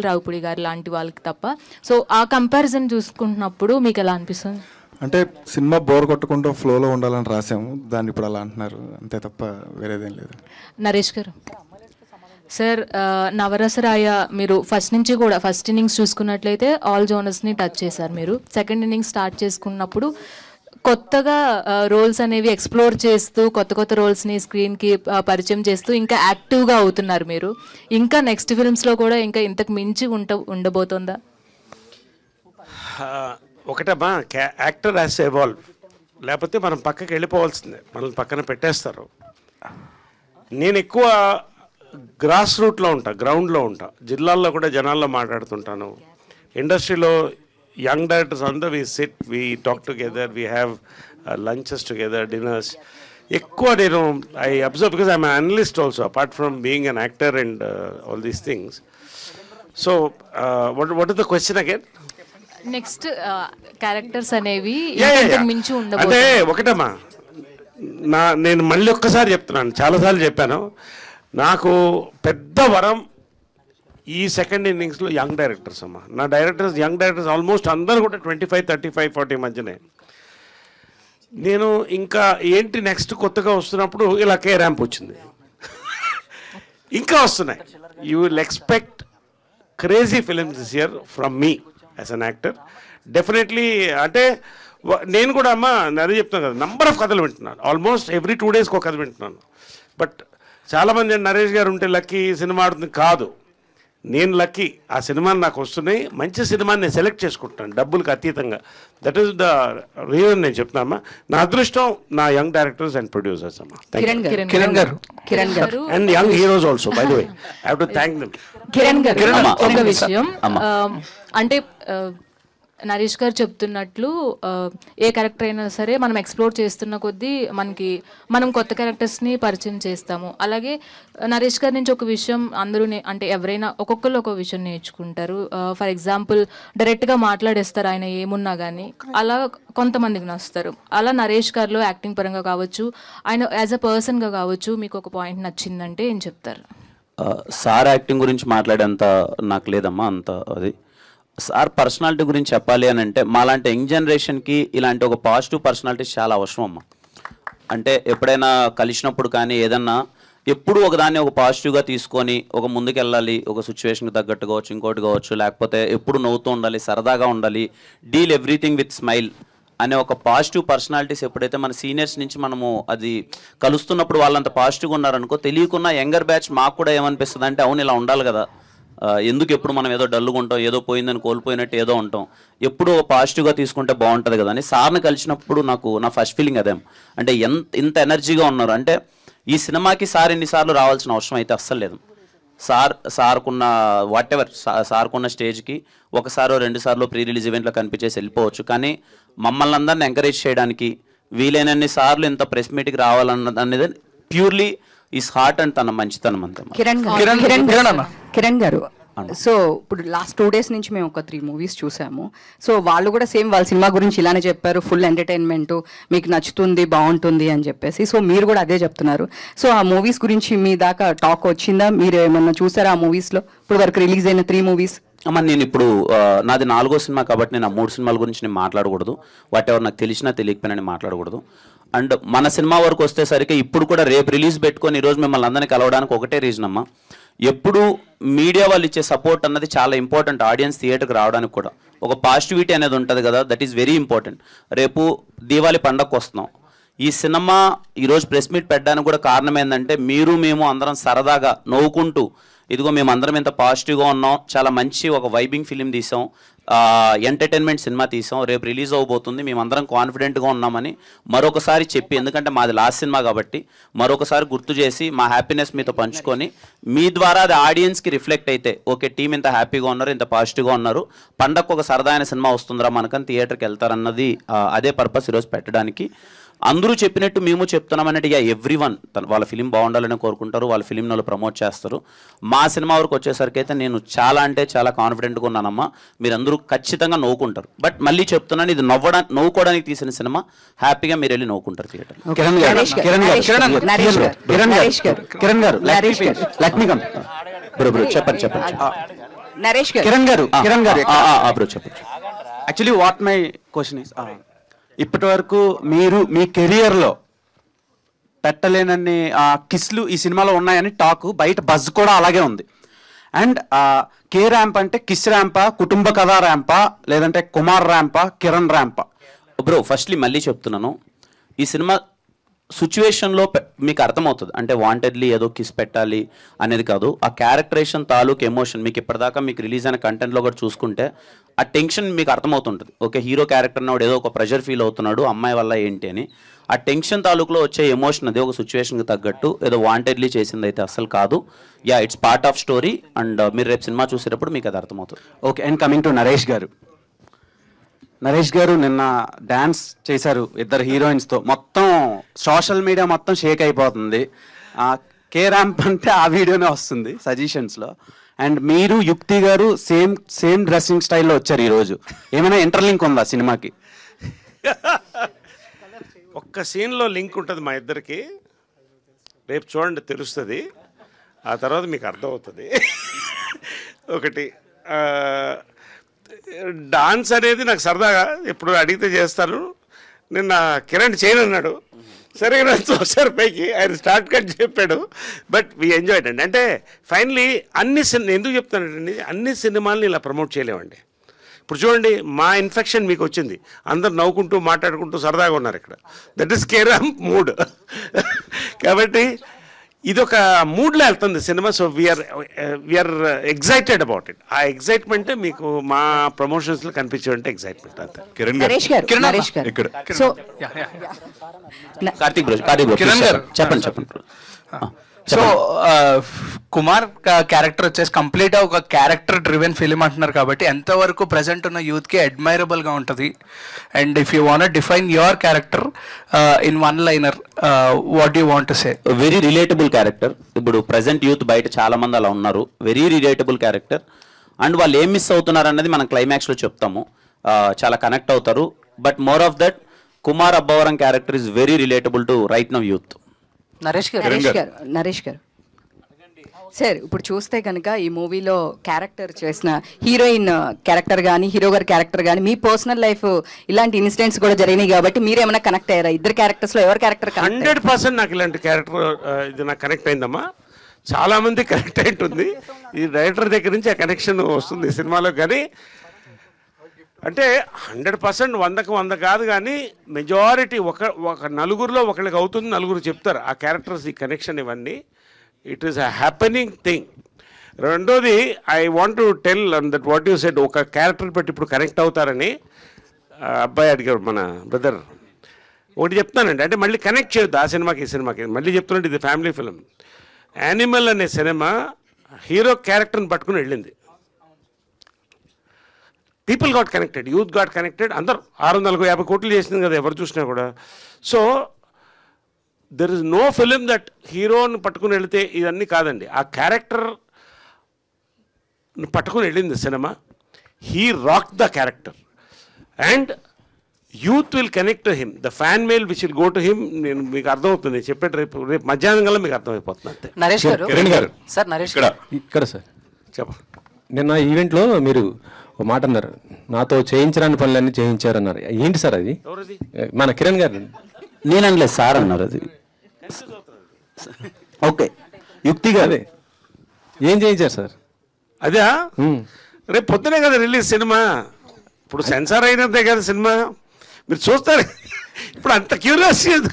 రావుపూడి గారు లాంటి వాళ్ళకి తప్ప. సో ఆ కంపారిజన్ చూసుకుంటున్నప్పుడు మీకు ఎలా అనిపిస్తుంది? అంటే సినిమా బోర్ కొట్టకుండా ఫ్లోలో ఉండాలని రాసాము, దాన్ని ఇప్పుడు అలా అంటున్నారు అంతే తప్ప వేరేదేం లేదు. నరేష్ గారు సార్, నవరసరాయ మీరు ఫస్ట్ నుంచి కూడా ఫస్ట్ ఇన్నింగ్స్ చూసుకున్నట్లయితే ఆల్ జోనర్స్ని టచ్ చేశారు. మీరు సెకండ్ ఇన్నింగ్స్ స్టార్ట్ చేసుకున్నప్పుడు కొత్తగా రోల్స్ అనేవి ఎక్స్ప్లోర్ చేస్తూ కొత్త రోల్స్ని స్క్రీన్కి పరిచయం చేస్తూ ఇంకా యాక్టివ్గా అవుతున్నారు మీరు. ఇంకా నెక్స్ట్ ఫిల్మ్స్లో కూడా ఇంకా ఇంతకు మించి ఉండబోతుందా? ఒకటమ్మా, యాక్టర్ హ్యాస్ ఎవాల్వ్, లేకపోతే మనం పక్కకి వెళ్ళిపోవాల్సిందే, మనల్ని పక్కన పెట్టేస్తారు. నేను ఎక్కువ గ్రాస్ రూట్లో ఉంటా, గ్రౌండ్లో ఉంటా, జిల్లాల్లో కూడా జనాల్లో మాట్లాడుతుంటాను. ఇండస్ట్రీలో young directors we sit, we talk together, we have lunches together, dinners. Ekkuva nenu I observe because I'm an analyst also apart from being an actor and all these things. So what is the question again? Next characters అనేవి ఇంతకు మించి ఉండబోతుంది అంటే ఒకటమ్మా, నేను మళ్ళీ ఒక్కసారి చెప్తున్నాను, చాలాసార్లు చెప్పాను, నాకు పెద్ద వరం ఈ సెకండ్ ఇన్నింగ్స్లో యంగ్ డైరెక్టర్స్ అమ్మా. నా యంగ్ డైరెక్టర్స్ ఆల్మోస్ట్ అందరూ కూడా 25, 35, 40 మధ్యనే. నేను ఇంకా ఏంటి నెక్స్ట్ కొత్తగా వస్తున్నప్పుడు ఇలా కే ర్యాంప్ వచ్చింది, ఇంకా వస్తున్నాయి. You will expect crazy films this year from me as an actor definitely. అంటే నేను కూడా అమ్మా అదే చెప్తున్నాను కదా, నంబర్ ఆఫ్ కథలు వింటున్నాను, ఆల్మోస్ట్ ఎవ్రీ 2 daysకి ఒక కథ వింటున్నాను. బట్ చాలామంది నరేష్ గారు ఉంటే లక్కీ సినిమా ఆడుతుంది కాదు. నేను లక్కీ, ఆ సినిమాలు నాకు వస్తున్నాయి, మంచి సినిమాని నేను సెలెక్ట్ చేసుకుంటాను డబ్బులకు అతీతంగా. దట్ ఈస్ ద రీజన్ నేను చెప్తున్నామా. నా అదృష్టం నా యంగ్ డైరెక్టర్స్ అండ్ ప్రొడ్యూసర్స్ అమ్మా. కిరణ్ గారు and young heroes also by the way, I have to thank them. Kiran గారు ఒక విషయం అంటే నరేష్ గారు చెప్తున్నట్లు ఏ క్యారెక్టర్ అయినా సరే మనం ఎక్స్ప్లోర్ చేస్తున్న కొద్దీ మనం కొత్త క్యారెక్టర్స్ని పరిచయం చేస్తాము. అలాగే నరేష్ గారి నుంచి ఒక విషయం అందరూ అంటే ఎవరైనా ఒక్కొక్కరు ఒక విషయం నేర్చుకుంటారు. ఫర్ ఎగ్జాంపుల్ డైరెక్ట్గా మాట్లాడేస్తారు ఆయన ఏమున్నా కానీ, అలా కొంతమందికి నచ్చుతారు. అలా నరేష్ గారిలో యాక్టింగ్ పరంగా కావచ్చు, ఆయన యాజ్ అ పర్సన్గా కావచ్చు, మీకు ఒక పాయింట్ నచ్చిందంటే ఏం చెప్తారు? సార్ యాక్టింగ్ గురించి మాట్లాడేంత నాకు లేదమ్మా అంత అది. సార్ పర్సనాలిటీ గురించి చెప్పాలి అని అంటే మాలాంటి యంగ్ జనరేషన్కి ఇలాంటి ఒక పాజిటివ్ పర్సనాలిటీస్ చాలా అవసరం అమ్మా. అంటే ఎప్పుడైనా కలిసినప్పుడు కానీ ఏదన్నా ఎప్పుడు ఒకదాన్ని ఒక పాజిటివ్గా తీసుకొని ఒక ముందుకెళ్ళాలి, ఒక సిచ్యువేషన్కి తగ్గట్టు కావచ్చు, ఇంకోటి కావచ్చు, లేకపోతే ఎప్పుడు నవ్వుతూ ఉండాలి, సరదాగా ఉండాలి, డీల్ ఎవ్రీథింగ్ విత్ స్మైల్ అనే ఒక పాజిటివ్ పర్సనాలిటీస్ ఎప్పుడైతే మన సీనియర్స్ నుంచి మనము అది కలుస్తున్నప్పుడు వాళ్ళంత పాజిటివ్గా ఉన్నారనుకో, తెలియకున్న యంగర్ బ్యాచ్ మాకు కూడా ఏమనిపిస్తుంది అంటే అవును ఇలా ఉండాలి కదా, ఎందుకు ఎప్పుడు మనం ఏదో డల్లుగా ఉంటాం, ఏదో పోయిందని కోల్పోయినట్టు ఏదో ఉంటాం, ఎప్పుడు పాజిటివ్గా తీసుకుంటే బాగుంటుంది కదా అని సార్ని కలిసినప్పుడు నా ఫస్ట్ ఫీలింగ్ అదే. అంటే ఇంత ఎనర్జీగా ఉన్నారు అంటే ఈ సినిమాకి సార్ ఎన్నిసార్లు రావాల్సిన అవసరం అయితే అస్సలు లేదు. సార్కున్న వాట్ ఎవర్ సార్కున్న స్టేజ్కి ఒకసారో 2 సార్లు ప్రీ రిలీజ్ ఈవెంట్లో కనిపించేసి వెళ్ళిపోవచ్చు, కానీ మమ్మల్ని అందరిని ఎంకరేజ్ చేయడానికి వీలైనన్ని సార్లు ఇంత ప్రెస్ మీట్కి రావాలన్నది ప్యూర్లీ ఈస్ హార్ట్ అండ్ తన మంచితనం అంతే. కిరణ్ గారు, సో ఇప్పుడు లాస్ట్ 2 days నుంచి మేము ఒక 3 movies చూసాము. సో వాళ్ళు కూడా సేమ్ వాళ్ళ సినిమా గురించి ఇలానే చెప్పారు, ఫుల్ ఎంటర్టైన్మెంట్, మీకు నచ్చుతుంది, బాగుంటుంది అని చెప్పేసి. సో మీరు కూడా అదే చెప్తున్నారు. సో ఆ మూవీస్ గురించి మీ దాకా టాక్ వచ్చిందా? మీరు ఏమన్నా చూసారా ఆ మూవీస్లో ఇప్పుడు వరకు రిలీజ్ అయిన 3 movies? అమ్మ నేను ఇప్పుడు నాది 4వ సినిమా కాబట్టి నేను ఆ 3 సినిమాల గురించి నేను మాట్లాడకూడదు. వాట్ ఎవర్ నాకు తెలిసినా తెలియకపోయినా నేను మాట్లాడకూడదు. అండ్ మన సినిమా వరకు వస్తేసరికి ఇప్పుడు కూడా రేపు రిలీజ్ పెట్టుకొని ఈరోజు మిమ్మల్ని అందరినీ కలవడానికి ఒకటే రీజన్ అమ్మా, ఎప్పుడు మీడియా వాళ్ళు ఇచ్చే సపోర్ట్ అన్నది చాలా ఇంపార్టెంట్. ఆడియన్స్ థియేటర్కి రావడానికి కూడా ఒక పాజిటివిటీ అనేది ఉంటుంది కదా, దట్ ఈస్ వెరీ ఇంపార్టెంట్. రేపు దీవాళి పండగకు వస్తున్నాం. ఈ సినిమా ఈరోజు ప్రెస్ మీట్ పెట్టడానికి కూడా కారణం ఏంటంటే మేము అందరం సరదాగా నవ్వుకుంటూ ఇదిగో మేము అందరం ఇంత పాజిటివ్గా ఉన్నాం, చాలా మంచి ఒక వైబింగ్ ఫిలిం తీసాం, ఎంటర్టైన్మెంట్ సినిమా తీసాం, రేపు రిలీజ్ అవబోతుంది, మేమందరం కాన్ఫిడెంట్గా ఉన్నామని మరొకసారి చెప్పి, ఎందుకంటే మాది లాస్ట్ సినిమా కాబట్టి మరొకసారి గుర్తు చేసి మా హ్యాపీనెస్ మీతో పంచుకొని మీ ద్వారా అది ఆడియన్స్కి రిఫ్లెక్ట్ అయితే ఓకే టీం ఇంత హ్యాపీగా ఉన్నారు, ఇంత పాజిటివ్గా ఉన్నారు, పండగకు ఒక సరదాయిన సినిమా వస్తుందిరా మనకని థియేటర్కి వెళ్తారన్నది అదే పర్పస్ ఈరోజు పెట్టడానికి. అందరూ చెప్పినట్టు మేము చెప్తున్నాం అన్నట్టు ఎవ్రీ వన్ వాళ్ళ ఫిలిం బాగుండాలని కోరుకుంటారు, వాళ్ళ ఫిలింని వాళ్ళు ప్రమోట్ చేస్తారు. మా సినిమా వరకు వచ్చేసరికి అయితే నేను చాలా అంటే చాలా కాన్ఫిడెంట్గా ఉన్నానమ్మా. మీరందరూ ఖచ్చితంగా నవ్వుకుంటారు. బట్ మళ్ళీ చెప్తున్నాను, ఇది నవ్వుకోవడానికి తీసిన సినిమా, హ్యాపీగా మీరు వెళ్ళి నవ్వుకుంటారు థియేటర్. చెప్పండి నరేష్ కిరణ్ గారు చెప్పండి. Actually what my question is, ఇప్పటి వరకు మీరు మీ కెరియర్లో పెట్టలేనన్ని కిస్లు ఈ సినిమాలో ఉన్నాయని టాక్, బయట బజ్ కూడా అలాగే ఉంది. అండ్ కే ర్యాంప్ అంటే కిస్ ర్యాంపా, కుటుంబ కథా ర్యాంపా, లేదంటే కుమార్ ర్యాంపా, కిరణ్ ర్యాంపా? బ్రో ఫస్ట్లీ మళ్ళీ చెప్తున్నాను, ఈ సినిమా సిచ్యువేషన్లో మీకు అర్థమవుతుంది. అంటే వాంటెడ్లీ ఏదో కిస్ పెట్టాలి అనేది కాదు, ఆ క్యారెక్టరేషన్ తాలూకు ఎమోషన్ మీకు ఇప్పటిదాకా మీకు రిలీజ్ అయిన కంటెంట్లో కూడా చూసుకుంటే ఆ టెన్షన్ మీకు అర్థమవుతుంటుంది. ఓకే హీరో క్యారెక్టర్ నాడు ఏదో ఒక ప్రెషర్ ఫీల్ అవుతున్నాడు అమ్మాయి వల్ల ఏంటి అని, ఆ టెన్షన్ తాలూకులో వచ్చే ఎమోషన్ అది ఒక సిచ్యువేషన్కి తగ్గట్టు ఏదో వాంటెడ్లీ చేసింది అయితే అసలు కాదు. It's part of story. And మీరు రేపు సినిమా చూసేటప్పుడు మీకు అది అర్థమవుతుంది. Okay, and coming to Naresh గారు. నరేష్ గారు నిన్న డ్యాన్స్ చేశారు ఇద్దరు హీరోయిన్స్తో, మొత్తం సోషల్ మీడియా మొత్తం షేక్ అయిపోతుంది. కే ర్యాంప్ అంటే ఆ వీడియోనే వస్తుంది సజెషన్స్లో. అండ్ మీరు యుక్తి గారు సేమ్ డ్రెస్సింగ్ స్టైల్లో వచ్చారు ఈరోజు. ఏమైనా ఇంటర్లింక్ ఉందా సినిమాకి? ఒక్క సీన్లో లింక్ ఉంటుంది మా ఇద్దరికి, రేపు చూడండి తెలుస్తుంది, ఆ తర్వాత మీకు అర్థమవుతుంది. ఒకటి డాన్స్ అనేది నాకు సరదాగా ఎప్పుడు అడిగితే చేస్తాను. నిన్న కిరణ్ చేయను అన్నాడు, సరే ఒకసారి పైకి ఆయన స్టార్ట్ కట్ చెప్పాడు, బట్ వీ ఎంజాయ్డ్ అండి. అంటే ఫైనలీ ఎందుకు చెప్తానండి, అన్ని సినిమాలని ఇలా ప్రమోట్ చేయలేమండి. ఇప్పుడు చూడండి మా ఇన్ఫెక్షన్ మీకు వచ్చింది, అందరు నవ్వుకుంటూ మాట్లాడుకుంటూ సరదాగా ఉన్నారు ఇక్కడ, దట్ ఈస్ కేర్ మూడ్. కాబట్టి ఇది ఒక మూడ్లో వెళ్తుంది cinema. So we are excited about it. ఆ ఎగ్జైట్మెంట్ మీకు మా ప్రమోషన్స్లో కనిపించేటువంటి ఎగ్జైట్మెంట్ అంతే. నరేష్ గారు, నరేష్ గారు. ఇక్కడ సో కార్తీక్ బ్రో, కిరణ్ గారు చెప్పండి. సో కుమార్ క్యారెక్టర్ వచ్చేసి కంప్లీట్గా ఒక క్యారెక్టర్ డ్రివెన్ ఫిలిం అంటున్నారు కాబట్టి ఎంతవరకు ప్రజెంట్ ఉన్న యూత్కి అడ్మైరబుల్గా ఉంటుంది? And if you want define your character in one liner, what you want to say? Very relatable character. ఇప్పుడు ప్రజెంట్ యూత్ బయట చాలా మంది అలా ఉన్నారు. Very relatable character. అండ్ వాళ్ళు ఏం మిస్ అవుతున్నారు అన్నది మనం క్లైమాక్స్లో చెప్తాము. చాలా కనెక్ట్ అవుతారు. But more of that, Kumar Abbavaram character is very relatable to right now youth. Naresh గారు సార్, ఇప్పుడు చూస్తే కనుక ఈ మూవీలో క్యారెక్టర్ చేసిన హీరోయిన్ క్యారెక్టర్ కానీ హీరో గారి క్యారెక్టర్ కానీ మీ పర్సనల్ లైఫ్ ఇలాంటి ఇన్సిడెంట్స్ కూడా జరిగినాయి కాబట్టి మీరు ఏమైనా కనెక్ట్ అయ్యారా? ఇద్దరు క్యారెక్టర్స్లో ఎవరి క్యారెక్టర్? 100% నాకు ఇలాంటి క్యారెక్టర్ ఇది నాకు కనెక్ట్ అయిందమ్మా. చాలామంది కనెక్ట్ అయి ఉంటుంది. ఈ డైరెక్టర్ దగ్గర నుంచి ఆ కనెక్షన్ వస్తుంది సినిమాలో. కానీ అంటే 100% 100కు 100 కాదు, కానీ మెజారిటీ ఒక నలుగురిలో ఒకళ్ళకి అవుతుంది, నలుగురు చెప్తారు ఆ క్యారెక్టర్స్, ఈ కనెక్షన్, ఇవన్నీ. It is a happening thing. రెండోది, I want to tell that what you said, ఒక క్యారెక్టర్ పెట్టి ఇప్పుడు కనెక్ట్ అవుతారని అబ్బాయి అడిగారు మన బ్రదర్. ఒకటి చెప్తానండి, అంటే మళ్ళీ కనెక్ట్ చేయొద్దు ఆ సినిమాకి ఈ సినిమాకి. మళ్ళీ చెప్తున్నట్టు ఇది ఫ్యామిలీ ఫిలిం. యానిమల్ అనే సినిమా హీరో క్యారెక్టర్ని పట్టుకుని వెళ్ళింది. People got connected, youth got connected. అందరూ 650 కోట్లు చేసింది కదా ఎవరు చూసినా కూడా. So there is no film that హీరోని పట్టుకుని వెళితే ఇవన్నీ కాదండి. ఆ క్యారెక్టర్ పట్టుకుని వెళ్ళింది cinema. He rock the character and youth will connect to him. The fan mail which will go to him. నేను మీకు అర్థమవుతుంది చెప్పేది, రేపు మధ్యాహ్నం కల్లా మీకు అర్థమైపోతుంది అంతే. నరేష్ గారు సార్, నరేష్ ఇక్కడ సార్ చెప్ప నిన్న ఈవెంట్లో మీరు ఒక మాట అన్నారు, నాతో చేయించరాని పనులన్నీ చేయించారన్నారు. ఏంటి సార్ అది? మన కిరణ్ గారు. నేను అనలేదు సార్ అన్నారు. అది ఓకే, యుక్తి గారు. ఏం చేయించారు సార్? అదే రేపు పొద్దునే కదా రిలీజ్ సినిమా. ఇప్పుడు సెన్సార్ అయినదే కదా సినిమా, మీరు చూస్తారు. ఇప్పుడు అంత క్యూరియాసిటీ,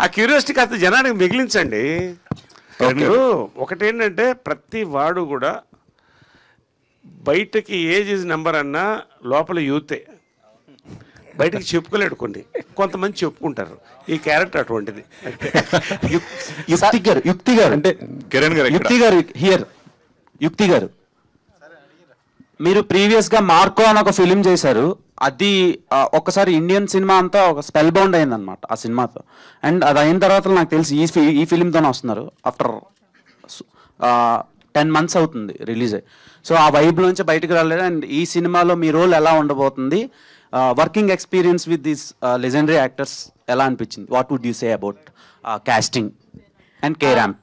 ఆ క్యూరియాసిటీ కాస్త జనానికి మిగిలించండి. ఒకటేంటంటే ప్రతి వాడు కూడా బయటకి ఏజ్ నెంబర్ అన్నా లోపల యూతే. బయటకి చెప్పుకోలేడు, కొంతమంది చెప్పుకుంటారు. ఈ క్యారెక్టర్ అటువంటిది. యుక్తి గారు అంటే కిరణ్ గారు, యుక్తి గారు మీరు ప్రీవియస్గా మార్కో అని ఒక ఫిలిం చేశారు. అది ఒక్కసారి ఇండియన్ సినిమా అంతా ఒక స్పెల్ బౌండ్ అయిందనమాట ఆ సినిమాతో. అండ్ అది అయిన తర్వాత నాకు తెలిసి ఈ ఫిలింతోనే వస్తున్నారు. ఆఫ్టర్ 10 months అవుతుంది రిలీజ్ అయ్యి. సో ఆ వైబ్లోంచి బయటకు రాలేదు. అండ్ ఈ సినిమాలో మీ రోల్ ఎలా ఉండబోతుంది? Working experience with these legendary actors ఎలా అనిపించింది? What would you say about casting and K-Ramp?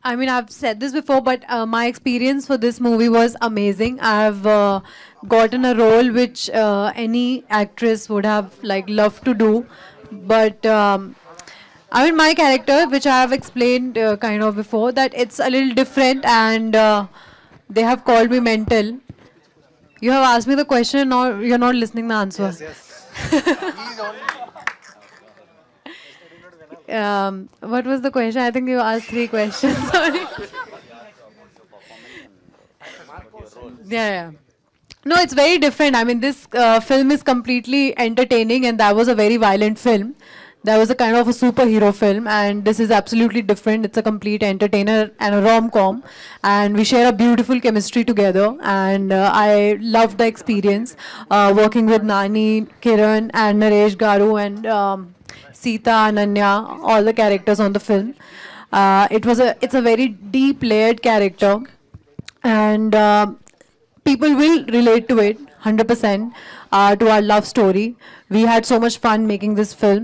I mean, I've said this before, but my experience for this movie was amazing. I've gotten a role which any actress would have loved to do, but I mean, my character, which I have explained kind of before, that it's a little different, and they have called me mental. You have asked me the question, or you're not listening the answer. What was the question? I think you asked 3 questions. Sorry. Yeah. No, it's very different. I mean, this film is completely entertaining, and that was a very violent film. That was a kind of a superhero film, and this is absolutely different. It's a complete entertainer and a rom-com, and we share a beautiful chemistry together, and I loved the experience working with Nani, Kiran, and Naresh Garu, and Sita, Ananya, all the characters on the film. It's a very deep layered character, and people will relate to it 100%, to our love story. We had so much fun making this film,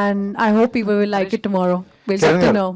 and I hope people will like it tomorrow. We'll get to know.